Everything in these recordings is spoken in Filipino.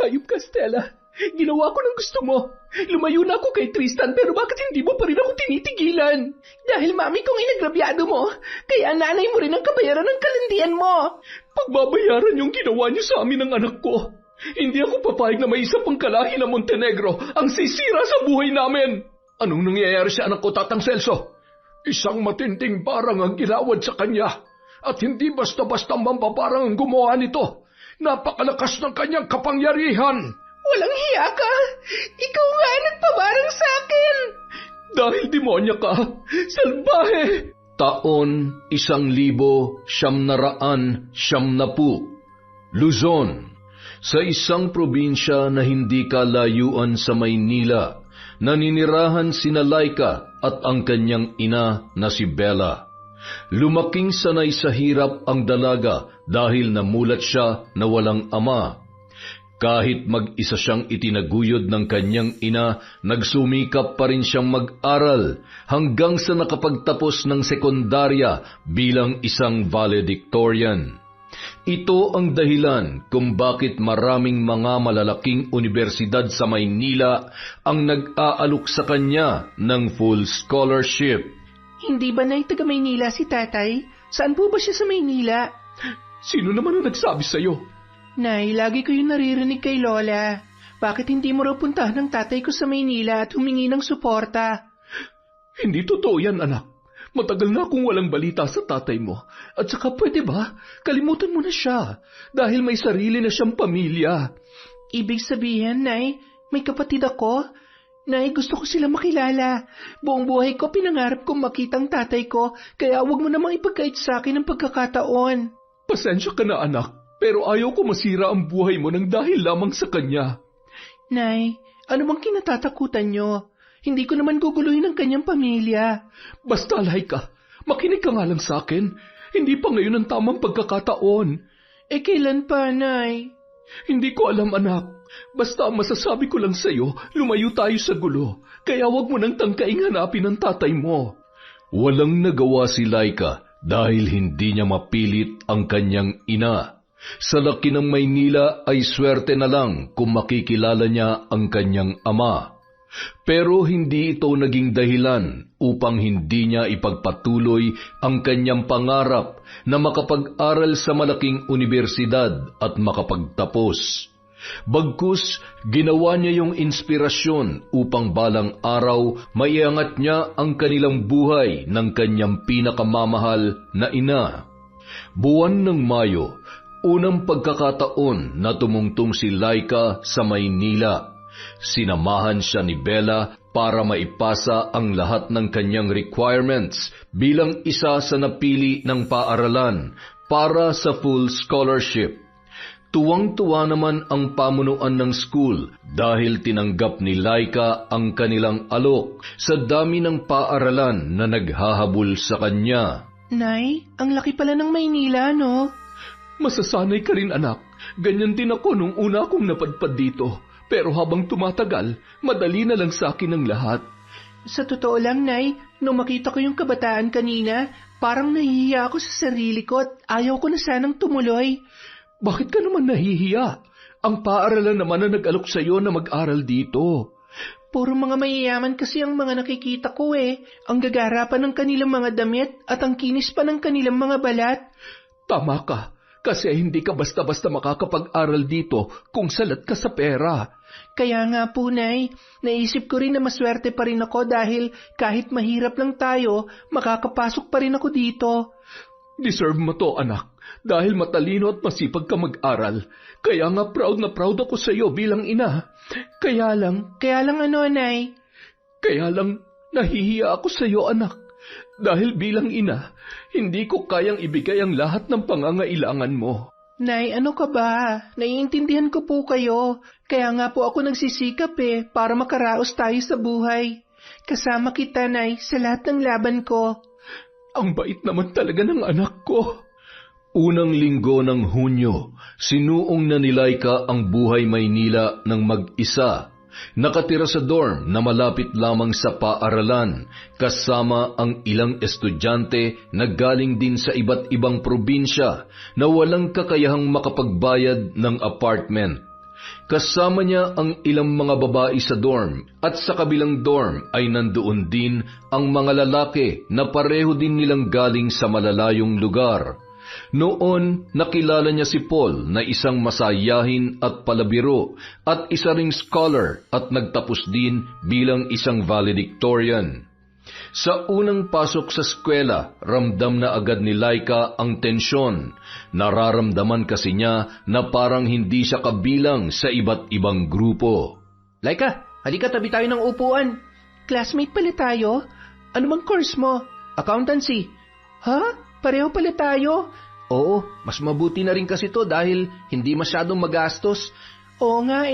Hayop ka, Stella. Ginawa ko ng gusto mo. Lumayo na ako kay Tristan pero bakit hindi mo pa rin ako tinitigilan? Dahil mami kong inagrabyado mo, kaya nanay mo rin ang kabayaran ng kalandian mo. Pagbabayaran yung ginawa niyo sa amin ng anak ko. Hindi ako papayag na may isa pang kalahi na Montenegro ang sisira sa buhay namin. Anong nangyayari sa anak ko, Tatang Celso? Isang matinding barang ang gilawad sa kanya. At hindi basta-basta mambabarang ang gumawa nito. Napakalakas ng kanyang kapangyarihan. Walang hiya ka! Ikaw nga nagpabarang sa akin! Dahil demonya ka, salbahe! Taon 1990, Luzon. Sa isang probinsya na hindi kalayuan sa Maynila, naninirahan sina Laika at ang kanyang ina na si Bella. Lumaking sanay sa hirap ang dalaga dahil namulat siya na walang ama. Kahit mag-isa siyang itinaguyod ng kanyang ina, nagsumikap pa rin siyang mag-aral hanggang sa nakapagtapos ng sekundarya bilang isang valedictorian. Ito ang dahilan kung bakit maraming mga malalaking universidad sa Maynila ang nag-aalok sa kanya ng full scholarship. Hindi ba na taga Maynila si tatay? Saan po ba siya sa Maynila? Sino naman ang nagsabi sa'yo? Nay, lagi ko yung naririnig kay Lola. Bakit hindi mo raw puntahan ng tatay ko sa Maynila at humingi ng suporta? Hindi totoo yan, anak. Matagal na akong walang balita sa tatay mo. At saka pwede ba, kalimutan mo na siya dahil may sarili na siyang pamilya. Ibig sabihin, Nay, may kapatid ako? Nay, gusto ko sila makilala. Buong buhay ko pinangarap kong makitang tatay ko, kaya huwag mo namang ipagkait sa akin ang pagkakataon. Pasensya ka na, anak. Pero ayaw ko masira ang buhay mo nang dahil lamang sa kanya. Nay, ano bang kinatatakutan niyo? Hindi ko naman guguluhin ang kanyang pamilya. Basta, Laika, makinig ka nga lang sa akin. Hindi pa ngayon ang tamang pagkakataon. Kailan pa, Nay? Hindi ko alam, anak. Basta ang masasabi ko lang sa'yo, lumayo tayo sa gulo. Kaya wag mo nang tangkaing hanapin ang tatay mo. Walang nagawa si Laika dahil hindi niya mapilit ang kanyang ina. Sa laki ng Maynila ay swerte na lang kung makikilala niya ang kanyang ama. Pero hindi ito naging dahilan upang hindi niya ipagpatuloy ang kanyang pangarap na makapag-aral sa malaking universidad at makapagtapos. Bagkus, ginawa niya yung inspirasyon upang balang araw maiangat niya ang kanilang buhay ng kanyang pinakamamahal na ina. Buwan ng Mayo, unang pagkakataon na tumungtong si Laika sa Maynila. Sinamahan siya ni Bella para maipasa ang lahat ng kanyang requirements bilang isa sa napili ng paaralan para sa full scholarship. Tuwang-tuwa naman ang pamunuan ng school dahil tinanggap ni Laika ang kanilang alok sa dami ng paaralan na naghahabol sa kanya. Nay, ang laki pala ng Maynila, no? Masasanay ka rin, anak. Ganyan din ako nung una akong napadpad dito. Pero habang tumatagal, madali na lang sa akin ang lahat. Sa totoo lang, Nay, nung makita ko yung kabataan kanina, parang nahihiya ako sa sarili ko at ayaw ko na sanang tumuloy. Bakit ka naman nahihiya? Ang paaralan naman na nag-alok sa'yo na mag-aral dito. Puro mga mayayaman kasi ang mga nakikita ko Ang gagarapan ng kanilang mga damit at ang kinis pa ng kanilang mga balat. Tama ka. Kasi hindi ka basta-basta makakapag-aral dito kung salat ka sa pera. Kaya nga po, Nay, naisip ko rin na maswerte pa rin ako dahil kahit mahirap lang tayo, makakapasok pa rin ako dito. Deserve mo to, anak, dahil matalino at masipag ka mag-aral. Kaya nga proud na proud ako sa iyo bilang ina. Kaya lang ano, Nay? Kaya lang nahihiya ako sa iyo, anak. Dahil bilang ina, hindi ko kayang ibigay ang lahat ng pangangailangan mo. Nay, ano ka ba? Naiintindihan ko po kayo. Kaya nga po ako nagsisikap para makaraos tayo sa buhay. Kasama kita, Nay, sa lahat ng laban ko. Ang bait naman talaga ng anak ko. Unang linggo ng Hunyo, sinuong na ni Laika ang buhay Maynila ng mag-isa. Nakatira sa dorm na malapit lamang sa paaralan, kasama ang ilang estudyante na galing din sa iba't ibang probinsya na walang kakayahang makapagbayad ng apartment. Kasama niya ang ilang mga babae sa dorm at sa kabilang dorm ay nandoon din ang mga lalaki na pareho din nilang galing sa malalayong lugar. Noon, nakilala niya si Paul na isang masayahin at palabiro at isa ring scholar at nagtapos din bilang isang valedictorian. Sa unang pasok sa eskwela, ramdam na agad ni Laika ang tensyon. Nararamdaman kasi niya na parang hindi siya kabilang sa iba't ibang grupo. Laika, halika tabi tayo ng upuan. Classmate pala tayo? Ano bang course mo? Accountancy. Ha? Pareho pala tayo? Oo, mas mabuti na rin kasi to dahil hindi masyadong magastos. Oo nga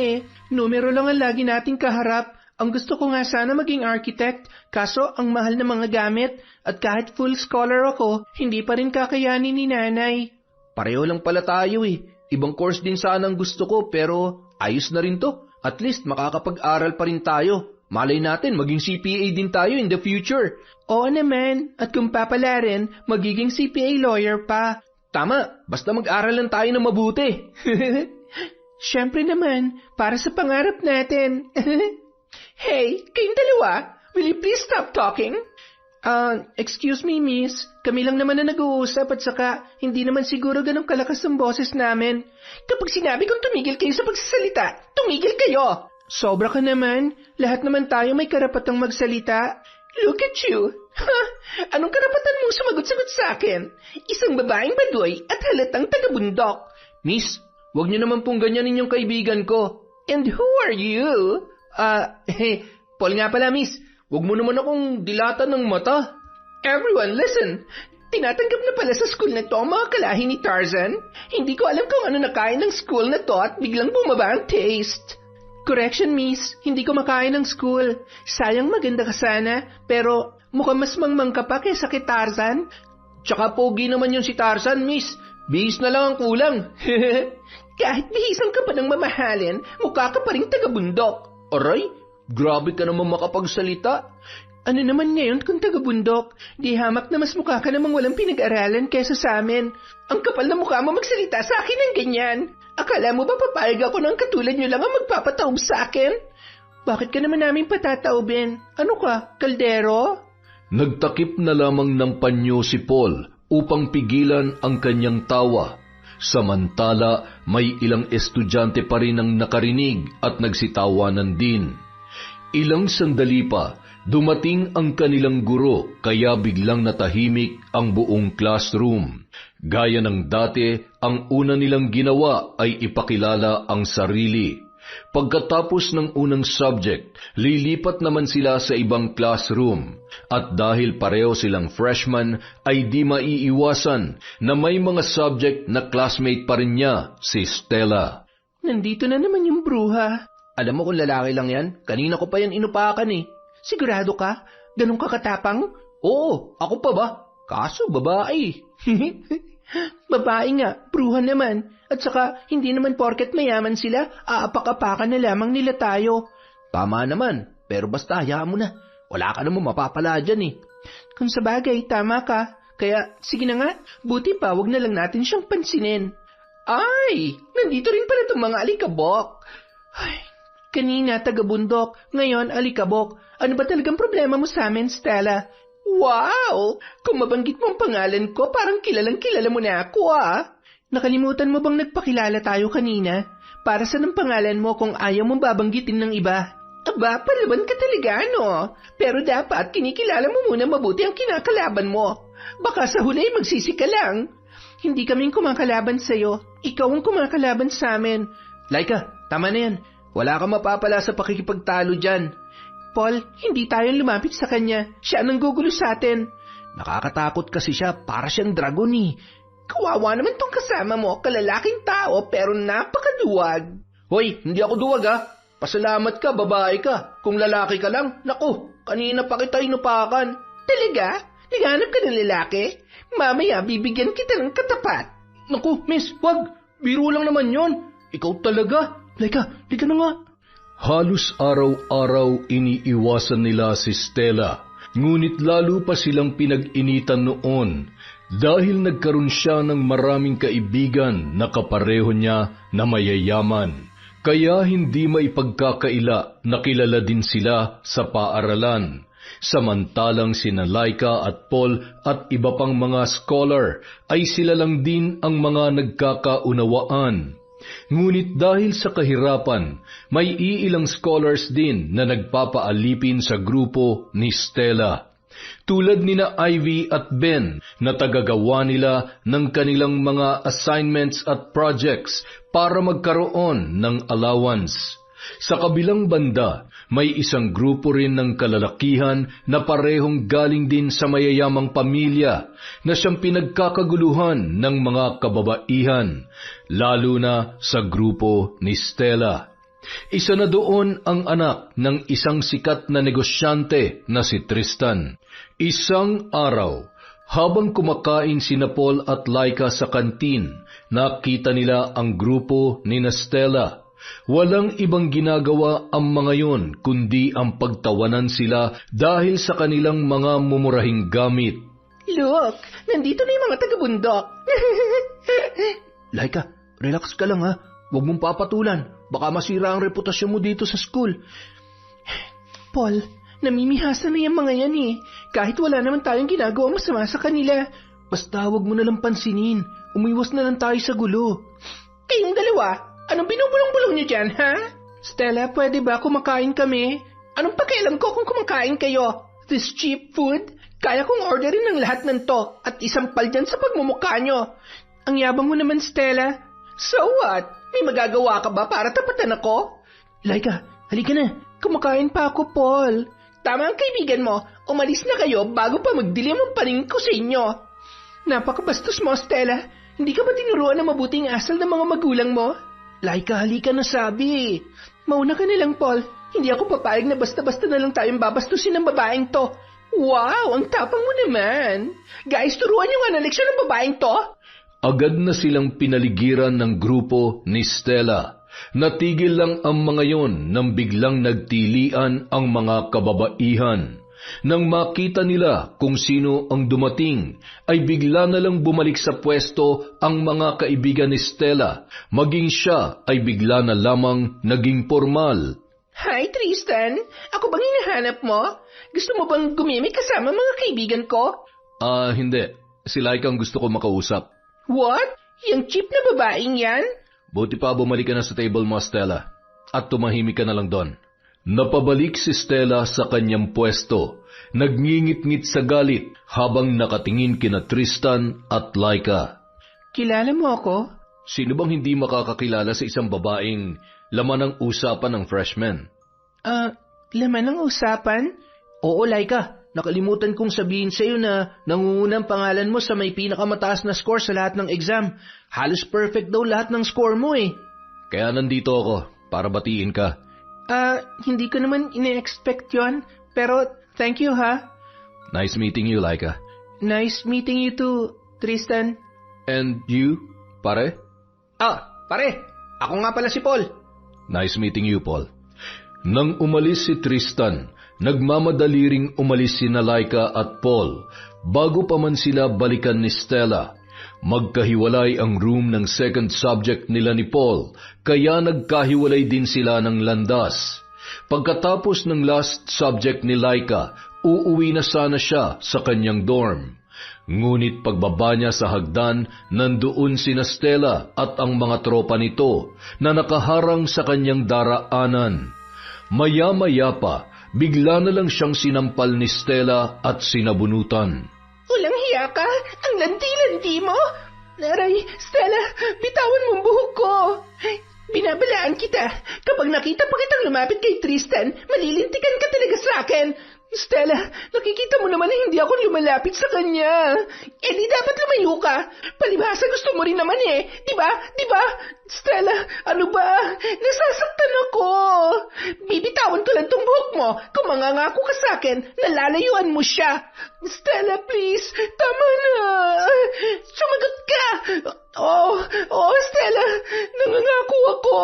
numero lang ang lagi nating kaharap. Ang gusto ko nga sana maging architect, kaso ang mahal ng mga gamit at kahit full scholar ako, hindi pa rin kakayanin ni nanay. Pareho lang pala tayo Ibang course din sana ang gusto ko pero ayos na rin to. At least makakapag-aral pa rin tayo. Malay natin maging CPA din tayo in the future. Oo naman, at kung papalarin, magiging CPA lawyer pa. Tama, basta mag-aral lang tayo na mabuti. Siyempre naman, para sa pangarap natin. Hey, kayong dalawa, will you please stop talking? Excuse me, miss. Kami lang naman na nag-uusap at saka hindi naman siguro ganun kalakas ang boses namin. Kapag sinabi kong tumigil kayo sa pagsasalita, tumigil kayo! Sobra ka naman. Lahat naman tayo may karapatang magsalita. Look at you. Anong karapatan mong sumagot-sagot sa akin? Isang babaeng baduy at halatang taga-bundok. Miss, wag niyo naman pong ganyanin yung kaibigan ko. And who are you? Paul nga pala, miss. Huwag mo naman akong dilatan ng mata. Everyone, listen. Tinatanggap na pala sa school na to ang mga kalahi ni Tarzan. Hindi ko alam kung ano nakain ng school na to at biglang bumaba ang taste. Correction, miss. Hindi ko makain ng school. Sayang maganda ka sana, pero mukhang mas mangmang ka pa kaysa kay Tarzan. Tsaka pogi naman yung si Tarzan, miss. Bihis na lang ang kulang. Kahit bihisan ka pa ng mamahalin, mukha ka pa rin taga-bundok. Aray, grabe ka naman makapagsalita. Ano naman ngayon kung taga-bundok? Di hamak na mas mukha ka namang walang pinag-aralan kaysa sa amin. Ang kapal na mukha mo magsalita sa akin ng ganyan. Akala mo ba papayag ako ng katulad nyo lang ang magpapataob sa akin? Bakit ka naman namin patataobin? Ano ka, kaldero? Nagtakip na lamang ng panyo si Paul upang pigilan ang kanyang tawa. Samantala, may ilang estudyante pa rin ang nakarinig at nagsitawanan din. Ilang sandali pa, dumating ang kanilang guro kaya biglang natahimik ang buong classroom. Gaya ng dati, ang una nilang ginawa ay ipakilala ang sarili. Pagkatapos ng unang subject, lilipat naman sila sa ibang classroom. At dahil pareho silang freshman, ay di maiiwasan na may mga subject na classmate pa rin niya, si Stella. Nandito na naman yung bruha. Alam mo kung lalaki lang yan, kanina ko pa yan inupakan Sigurado ka? Ganun ka katapang? Oo, ako pa ba? Kaso babae. Babae nga, bruha naman. At saka, hindi naman porket mayaman sila, aapak-apakan na lamang nila tayo. Tama naman, pero basta hayaan mo na. Wala ka namang mapapala dyan Kung sabagay, tama ka. Kaya, sige na nga, buti pa, wag na lang natin siyang pansinin. Ay, nandito rin pala itong mga alikabok. Ay, kanina taga-bundok, ngayon alikabok. Ano ba talagang problema mo sa amin, Stella? Wow! Kung mabanggit mo ang pangalan ko, parang kilalang-kilala mo na ako Nakalimutan mo bang nagpakilala tayo kanina? Para saan ang pangalan mo kung ayaw mong babanggitin ng iba? Aba, palaban ka talaga, no? Pero dapat kinikilala mo muna mabuti ang kinakalaban mo. Baka sa huli magsisi ka lang. Hindi kaming kumakalaban sa'yo. Ikaw ang kumakalaban sa amin. Laika, tama na yan. Wala kang mapapala sa pakikipagtalo dyan. Paul, hindi tayong lumapit sa kanya. Siya ang gugulo sa atin. Nakakatakot kasi siya, para siyang dragon Kawawa naman tong kasama mo, kalalaking tao pero napakaduwag. Hoy, hindi ako duwag Pasalamat ka, babae ka. Kung lalaki ka lang, naku, kanina pa kita inupakan. Talaga? Naghanap ka ng lalaki? Mamaya bibigyan kita ng katapat. Naku, miss, wag. Biro lang naman yon. Ikaw talaga. Laika na nga. Halos araw-araw iniiwasan nila si Stella, ngunit lalo pa silang pinag-initan noon dahil nagkaroon siya ng maraming kaibigan na kapareho niya na mayayaman. Kaya hindi maipagkakaila na kilala din sila sa paaralan. Samantalang sina Laika at Paul at iba pang mga scholar ay sila lang din ang mga nagkakaunawaan. Ngunit dahil sa kahirapan, may iilang scholars din na nagpapaalipin sa grupo ni Stella. Tulad nina Ivy at Ben na tagagawa nila ng kanilang mga assignments at projects para magkaroon ng allowance. Sa kabilang banda, may isang grupo rin ng kalalakihan na parehong galing din sa mayayamang pamilya na siyang pinagkakaguluhan ng mga kababaihan, lalo na sa grupo ni Stella. Isa na doon ang anak ng isang sikat na negosyante na si Tristan. Isang araw, habang kumakain sina Paul at Laika sa kantin, nakita nila ang grupo ni Stella. Walang ibang ginagawa ang mga yon kundi ang pagtawanan sila dahil sa kanilang mga mumurahing gamit. Look, nandito na yung mga taga-bundok. Laika, relax ka lang ha. Huwag mong papatulan. Baka masira ang reputasyon mo dito sa school. Paul, namimihasa na yung mga yan eh. Kahit wala naman tayong ginagawa masama sa kanila. Basta huwag mo na lang pansinin. Umiwas na lang tayo sa gulo. Kayong dalawa, anong binubulong-bulong niyo dyan, ha? Stella, pwede ba kumakain kami? Anong pakialam ko kung kumakain kayo? This cheap food? Kaya kong orderin ng lahat ng to at isampal dyan sa pagmumukha nyo. Ang yabang mo naman, Stella. So what? May magagawa ka ba para tapatan ako? Laika, halika na. Kumakain pa ako, Paul. Tama ang kaibigan mo. Umalis na kayo bago pa magdilim ang paningin ko sa inyo. Napakabastos mo, Stella. Hindi ka ba tinuruan ng mabuting asal ng mga magulang mo? Laika, halika na sabi. Mauna ka na lang, Paul. Hindi ako papayag na basta-basta na lang tayong babastusin ng babaeng to. Wow, ang tapang mo naman. Guys, turuan niyo nga na leksyon ng babaeng to. Agad na silang pinaligiran ng grupo ni Stella. Natigil lang ang mga yon nang biglang nagtilian ang mga kababaihan. Nang makita nila kung sino ang dumating, ay bigla na lang bumalik sa pwesto ang mga kaibigan ni Stella, maging siya ay bigla na lamang naging formal. Hi, Tristan. Ako bang hinahanap mo? Gusto mo bang gumimik kasama mga kaibigan ko? Hindi. Si Laika ang gusto ko makausap. What? Yung cheap na babaeng yan? Buti pa bumalik ka na sa table mo, Stella. At tumahimik ka na lang doon. Napabalik si Stella sa kanyang pwesto, nagngingit-ngit sa galit habang nakatingin kina Tristan at Laika. Kilala mo ako? Sino bang hindi makakakilala sa isang babaeng laman ng usapan ng freshman? Laman ng usapan? Oo, Laika. Nakalimutan kong sabihin sa iyo na nangungunang pangalan mo sa may pinakamataas na score sa lahat ng exam. Halos perfect daw lahat ng score mo eh. Kaya nandito ako para batiin ka. Hindi ko naman ine-expect yon, pero thank you ha. Nice meeting you, Laika. Nice meeting you too, Tristan. And you, pare? Pare, ako nga pala si Paul. Nice meeting you, Paul. Nang umalis si Tristan, nagmamadali ring umalis sina Laika at Paul bago pa man sila balikan ni Stella. Magkahiwalay ang room ng second subject nila ni Paul, kaya nagkahiwalay din sila ng landas. Pagkatapos ng last subject ni Laika, uuwi na sana siya sa kanyang dorm. Ngunit pagbaba niya sa hagdan, nandoon sina Stella at ang mga tropa nito na nakaharang sa kanyang daraanan. Maya-maya pa, bigla na lang siyang sinampal ni Stella at sinabunutan. Walang hiya ka? Ang landi-landi mo? Aray, Stella, bitawan mong buhok ko. Binabalaan kita. Kapag nakita pa kitang lumapit kay Tristan, malilintikan ka talaga sa akin. Stella, nakikita mo naman na hindi ako lumalapit sa kanya. Di dapat lumayo ka. Palibhasa gusto mo rin naman eh. Diba? Stella, ano ba? Nasasaktan ako. Bibitawan ko lang tong buhok mo kung mangangako ka sa akin na lalayuan mo siya. Stella, please. Tama na. Sumagot ka. Stella. Nangangako ako.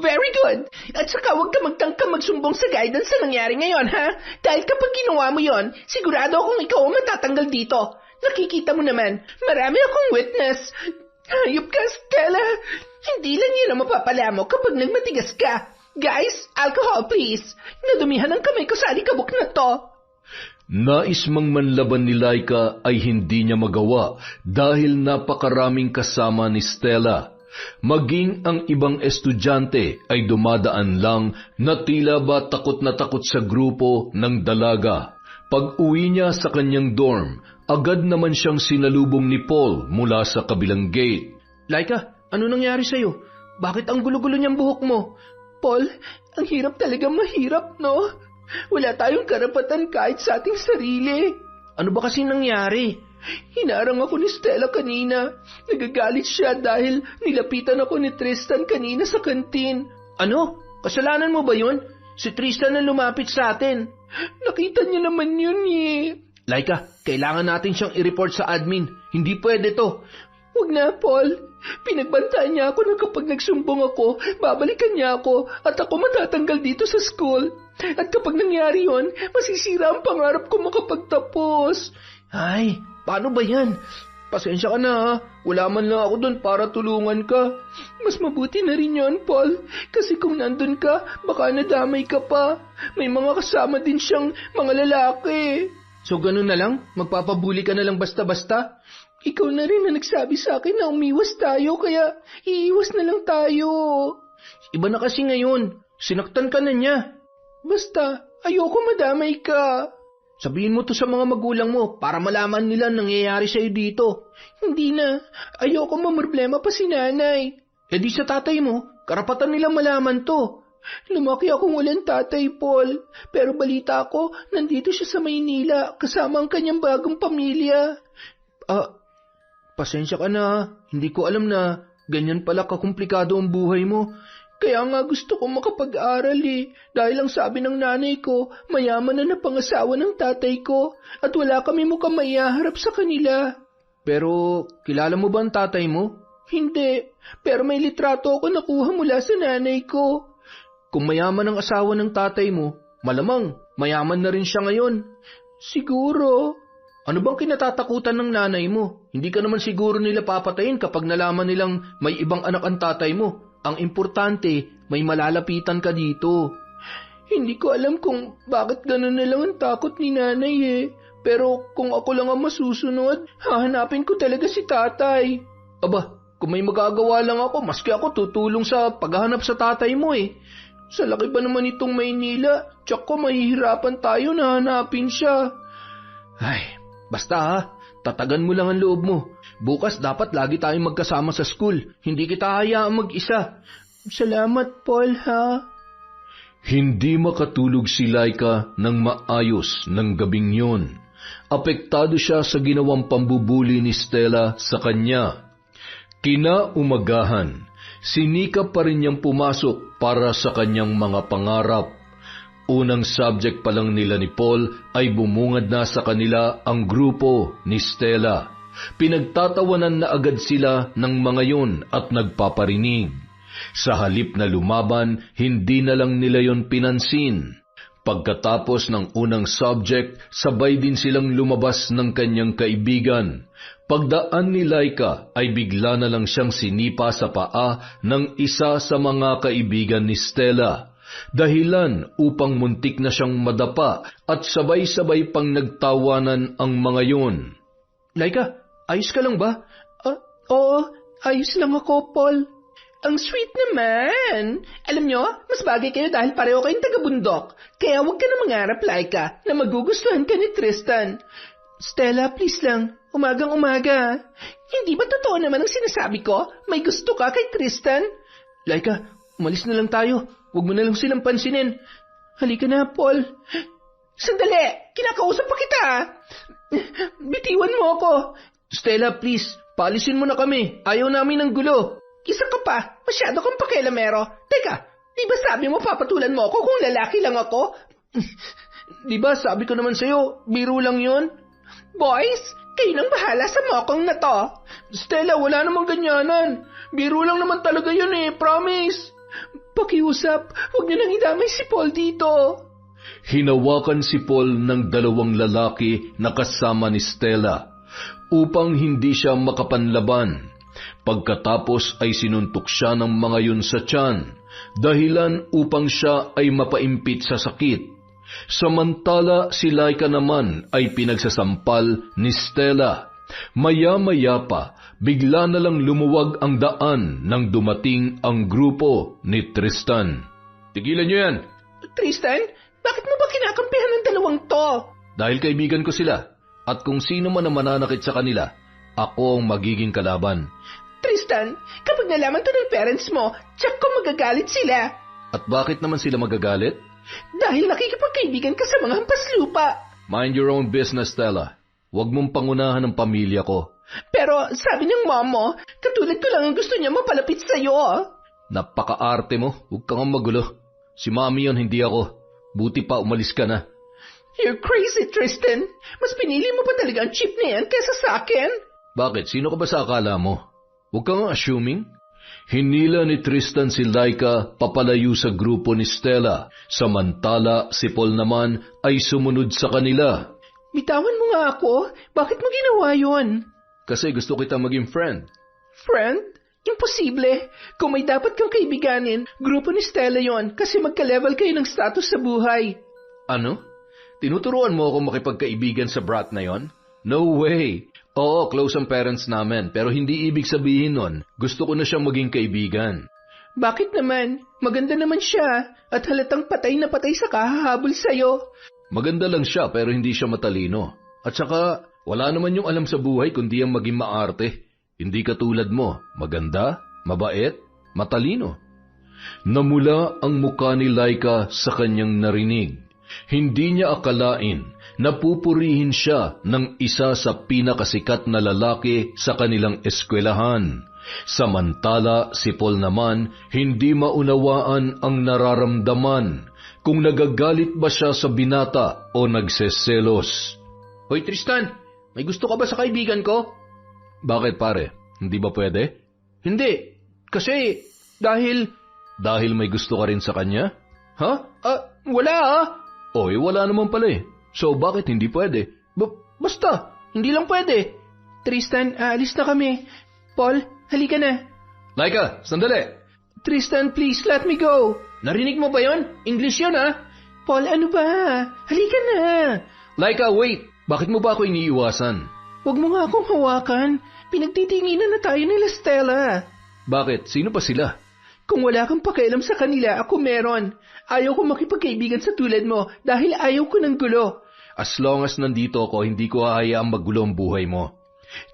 Very good. At saka huwag ka magtangka magsumbong sa guidance sa nangyari ngayon, ha? Dahil kapag ginawa mo yon, sigurado akong ikaw ang matatanggal dito. Nakikita mo naman, marami akong witness. Hayop ka, Stella. Hindi lang yun ang mapapala mo kapag nagmatigas ka. Guys, alcohol please. Nadumihan ang kamay ko sa alikabok na to. Nais mang manlaban ni Laika ay hindi niya magawa dahil napakaraming kasama ni Stella. Maging ang ibang estudyante ay dumadaan lang na tila ba takot na takot sa grupo ng dalaga. Pag-uwi niya sa kanyang dorm, agad naman siyang sinalubong ni Paul mula sa kabilang gate. Laika, ano nangyari sa'yo? Bakit ang gulo-gulo niyang buhok mo? Paul, ang hirap talaga mahirap, no? Wala tayong karapatan kahit sa ating sarili. Ano ba kasi nangyari? Hinarang ako ni Stella kanina. Nagagalit siya dahil nilapitan ako ni Tristan kanina sa kantin. Ano? Kasalanan mo ba yun? Si Tristan ang lumapit sa atin. Nakita niya naman yun eh. Laika, kailangan natin siyang i-report sa admin. Hindi pwede to. Huwag na, Paul. Pinagbantaan niya ako na kapag nagsumbong ako, babalikan niya ako at ako matatanggal dito sa school. At kapag nangyari yon, masisira ang pangarap ko makapagtapos. Ay, paano ba yan? Pasensya ka na ha. Wala man lang ako doon para tulungan ka. Mas mabuti na rin yon, Paul. Kasi kung nandun ka, baka nadamay ka pa. May mga kasama din siyang mga lalaki. So ganun na lang? Magpapabuli ka na lang basta-basta? Ikaw na rin na nagsabi sa akin na umiwas tayo, kaya iiwas na lang tayo. Iba na kasi ngayon. Sinaktan ka na niya. Basta, ayoko madamay ka. Sabihin mo to sa mga magulang mo para malaman nila nangyayari sa'yo dito. Hindi na. Ayoko mamroblema pa si nanay. E di sa tatay mo, karapatan nila malaman to. Lumaki akong walang tatay, Paul. Pero balita ko, nandito siya sa Maynila kasama ang kanyang bagong pamilya. Pasensya ka na. Hindi ko alam na ganyan pala kakumplikado ang buhay mo. Kaya nga gusto ko makapag-aral eh. Dahil ang sabi ng nanay ko, mayaman na napangasawa ng tatay ko. At wala kami mukhang maiharap sa kanila. Pero kilala mo ba ang tatay mo? Hindi. Pero may litrato ako nakuha mula sa nanay ko. Kung mayaman ang asawa ng tatay mo, malamang mayaman na rin siya ngayon. Siguro. Ano bang kinatatakutan ng nanay mo? Hindi ka naman siguro nila papatayin kapag nalaman nilang may ibang anak ang tatay mo. Ang importante, may malalapitan ka dito. Hindi ko alam kung bakit gano'n na lang ang takot ni nanay eh. Pero kung ako lang ang masusunod, hahanapin ko talaga si tatay. Aba, kung may magagawa lang ako, maski ako tutulong sa paghahanap sa tatay mo eh. Sa laki ba naman itong Maynila, tsak ko mahihirapan tayo na hanapin siya. Ay, basta ha, tatagan mo lang ang loob mo. Bukas dapat lagi tayong magkasama sa school. Hindi kita hayaang mag-isa. Salamat, Paul, ha? Hindi makatulog si Laika ng maayos ng gabing yun. Apektado siya sa ginawang pambubuli ni Stella sa kanya. Kinaumagahan, sinikap pa rin niyang pumasok para sa kanyang mga pangarap. Unang subject pa lang nila ni Paul ay bumungad na sa kanila ang grupo ni Stella. Pinagtatawanan na agad sila ng mga yun at nagpaparinig. Sa halip na lumaban, hindi na lang nila yon pinansin. Pagkatapos ng unang subject, sabay din silang lumabas ng kanyang kaibigan. Pagdaan ni Laika ay bigla na lang siyang sinipa sa paa ng isa sa mga kaibigan ni Stella. Dahilan upang muntik na siyang madapa at sabay-sabay pang nagtawanan ang mga yun. Laika, ayos ka lang ba? Oo, ayos lang ako, Paul. Ang sweet naman. Alam nyo, mas bagay kayo dahil pareho kayong taga-bundok. Kaya huwag ka na mangarap, Laika, na magugustuhan ka ni Tristan. Stella, please lang. Umagang-umaga. Hindi ba totoo naman ang sinasabi ko? May gusto ka kay Tristan? Laika, umalis na lang tayo. Huwag mo na lang silang pansinin. Halika na, Paul. Sandali! Kinakausap pa kita! Bitiwan mo ako. Stella, please. Paalisin mo na kami. Ayaw namin ng gulo. Isa ka pa. Masyado kang pakialamero. Teka, di ba sabi mo papatulan mo ako kung lalaki lang ako? Di ba sabi ko naman sa'yo, biro lang yon? Boys, kayo nang bahala sa mokong na to. Stella, wala namang ganyanan. Biro lang naman talaga yun eh, promise. Pakiusap, huwag niyo nang idamay si Paul dito. Hinawakan si Paul ng dalawang lalaki na kasama ni Stella upang hindi siya makapanlaban. Pagkatapos ay sinuntok siya ng mga yun sa tiyan, dahilan upang siya ay mapaimpit sa sakit. Samantala si Laika naman ay pinagsasampal ni Stella. Maya-maya pa, bigla na lang lumuwag ang daan nang dumating ang grupo ni Tristan. Tigilan niyo yan! Tristan, bakit mo ba kinakampihan ng dalawang to? Dahil kaibigan ko sila, at kung sino man ang mananakit sa kanila, ako ang magiging kalaban. Tristan, kapag nalaman to ng parents mo, tsak ko magagalit sila. At bakit naman sila magagalit? Dahil nakikipagkaibigan ka sa mga hampas lupa. Mind your own business, Stella. Huwag mong pangunahan ang pamilya ko. Pero sabi ng mom mo, katulad ko lang ang gusto niya mapalapit sa'yo. Napaka-arte mo, huwag kang magulo. Si Mami yon, hindi ako. Buti pa umalis ka na. You're crazy, Tristan. Mas pinili mo pa talaga ang chip na yan kaysa sa akin. Bakit? Sino ka ba sa akala mo? Huwag kang assuming. Hinila ni Tristan si Laika papalayo sa grupo ni Stella, samantala si Paul naman ay sumunod sa kanila. Bitawan mo nga ako. Bakit mo ginawa yon? Kasi gusto kita maging friend. Friend? Imposible. Kung may dapat kang kaibiganin, grupo ni Stella yon kasi magka-level kayo ng status sa buhay. Ano? Tinuturuan mo ako makipagkaibigan sa brat na yon? No way! Oo, close ang parents namin, pero hindi ibig sabihin nun, gusto ko na siyang maging kaibigan. Bakit naman? Maganda naman siya, at halatang patay na patay sa kahahabol sa'yo. Maganda lang siya, pero hindi siya matalino. At saka, wala naman yung alam sa buhay kundi ang maging maarte. Hindi katulad mo, maganda, mabait, matalino. Namula ang mukha ni Laika sa kanyang narinig. Hindi niya akalain na pupurihin siya ng isa sa pinakasikat na lalaki sa kanilang eskwelahan. Samantala si Paul naman hindi maunawaan ang nararamdaman, kung nagagalit ba siya sa binata o nagseselos. Hoy Tristan, may gusto ka ba sa kaibigan ko? Bakit pare? Hindi ba pwede? Hindi, kasi dahil may gusto ka rin sa kanya? Ha? Wala ah. Oy, wala naman pala eh. So bakit hindi pwede? Basta, hindi lang pwede. Tristan, aalis na kami. Paul, halika na. Laika, sandali. Tristan, please let me go. Narinig mo ba yon? English yun ah. Paul, ano ba? Halika na. Laika, wait. Bakit mo ba ako iniiwasan? Huwag mo nga akong hawakan. Pinagtitinginan na tayo nila Stella. Bakit? Sino pa sila? Kung wala kang pakialam sa kanila, ako meron. Ayaw ko makipagkaibigan sa tulad mo dahil ayaw ko ng gulo. As long as nandito ako, hindi ko hahayaang maggulo ang buhay mo.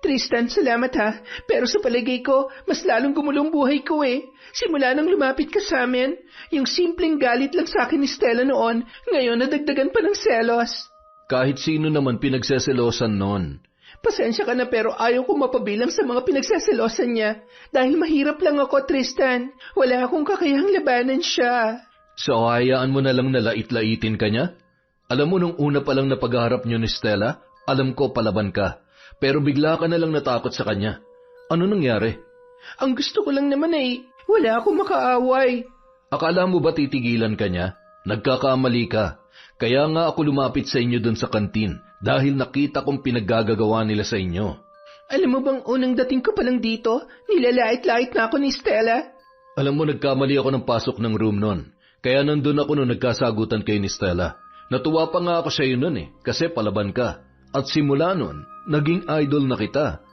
Tristan, salamat ha. Pero sa palagay ko, mas lalong gumulong buhay ko eh. Simula nang lumapit ka sa amin, yung simpleng galit lang sa akin ni Stella noon, ngayon nadagdagan pa ng selos. Kahit sino naman pinagseselosan noon. Pasensya ka na pero ayaw ko mapabilang sa mga pinagseselosan niya. Dahil mahirap lang ako, Tristan. Wala akong kakayahang labanan siya. So hayaan mo na lang na lait-laitin ka niya? Alam mo nung una pa lang na pagharap niyo ni Stella, alam ko palaban ka. Pero bigla ka na lang natakot sa kanya. Ano nangyari? Ang gusto ko lang naman ay wala akong makaaway. Akala mo ba titigilan ka niya? Nagkakamali ka. Kaya nga ako lumapit sa inyo dun sa kantin dahil nakita kong pinaggagawa nila sa inyo. Alam mo bang unang dating ko pa lang dito, nilalait-lait na ako ni Stella? Alam mo nagkamali ako ng pasok ng room nun. Kaya nandun ako nung nagkasagutan kayo ni Stella. Natuwa pa nga ako sa iyo nun kasi palaban ka. At simula nun, naging idol na kita.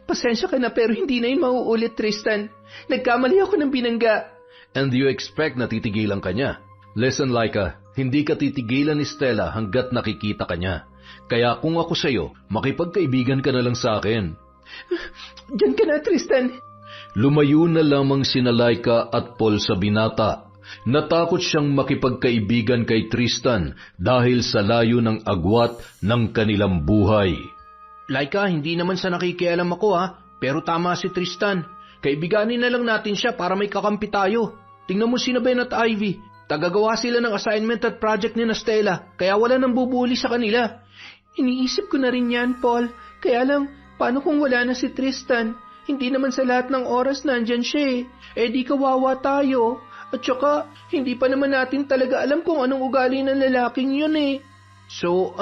Pasensya ka na pero hindi na yun mauulit, Tristan. Nagkamali ako ng binangga. And you expect na titigilan ka niya? Listen, Laika, hindi ka titigilan ni Stella hanggat nakikita ka niya. Kaya kung ako sa'yo, makipagkaibigan ka na lang sa akin. Diyan ka na, Tristan. Lumayo na lamang sina Laika at Paul sa binata. Natakot siyang makipagkaibigan kay Tristan dahil sa layo ng agwat ng kanilang buhay. Laika, hindi naman sa nakikialam ako ha, pero tama si Tristan. Kaibiganin na lang natin siya para may kakampi tayo. Tingnan mo si Ben at Ivy. Tagagawa sila ng assignment at project ni Stella, kaya wala nang bubuli sa kanila. Iniisip ko na rin yan, Paul. Kaya lang, paano kung wala na si Tristan? Hindi naman sa lahat ng oras nandyan siya eh. Di kawawa tayo. At saka, hindi pa naman natin talaga alam kung anong ugali ng lalaking yun eh. So,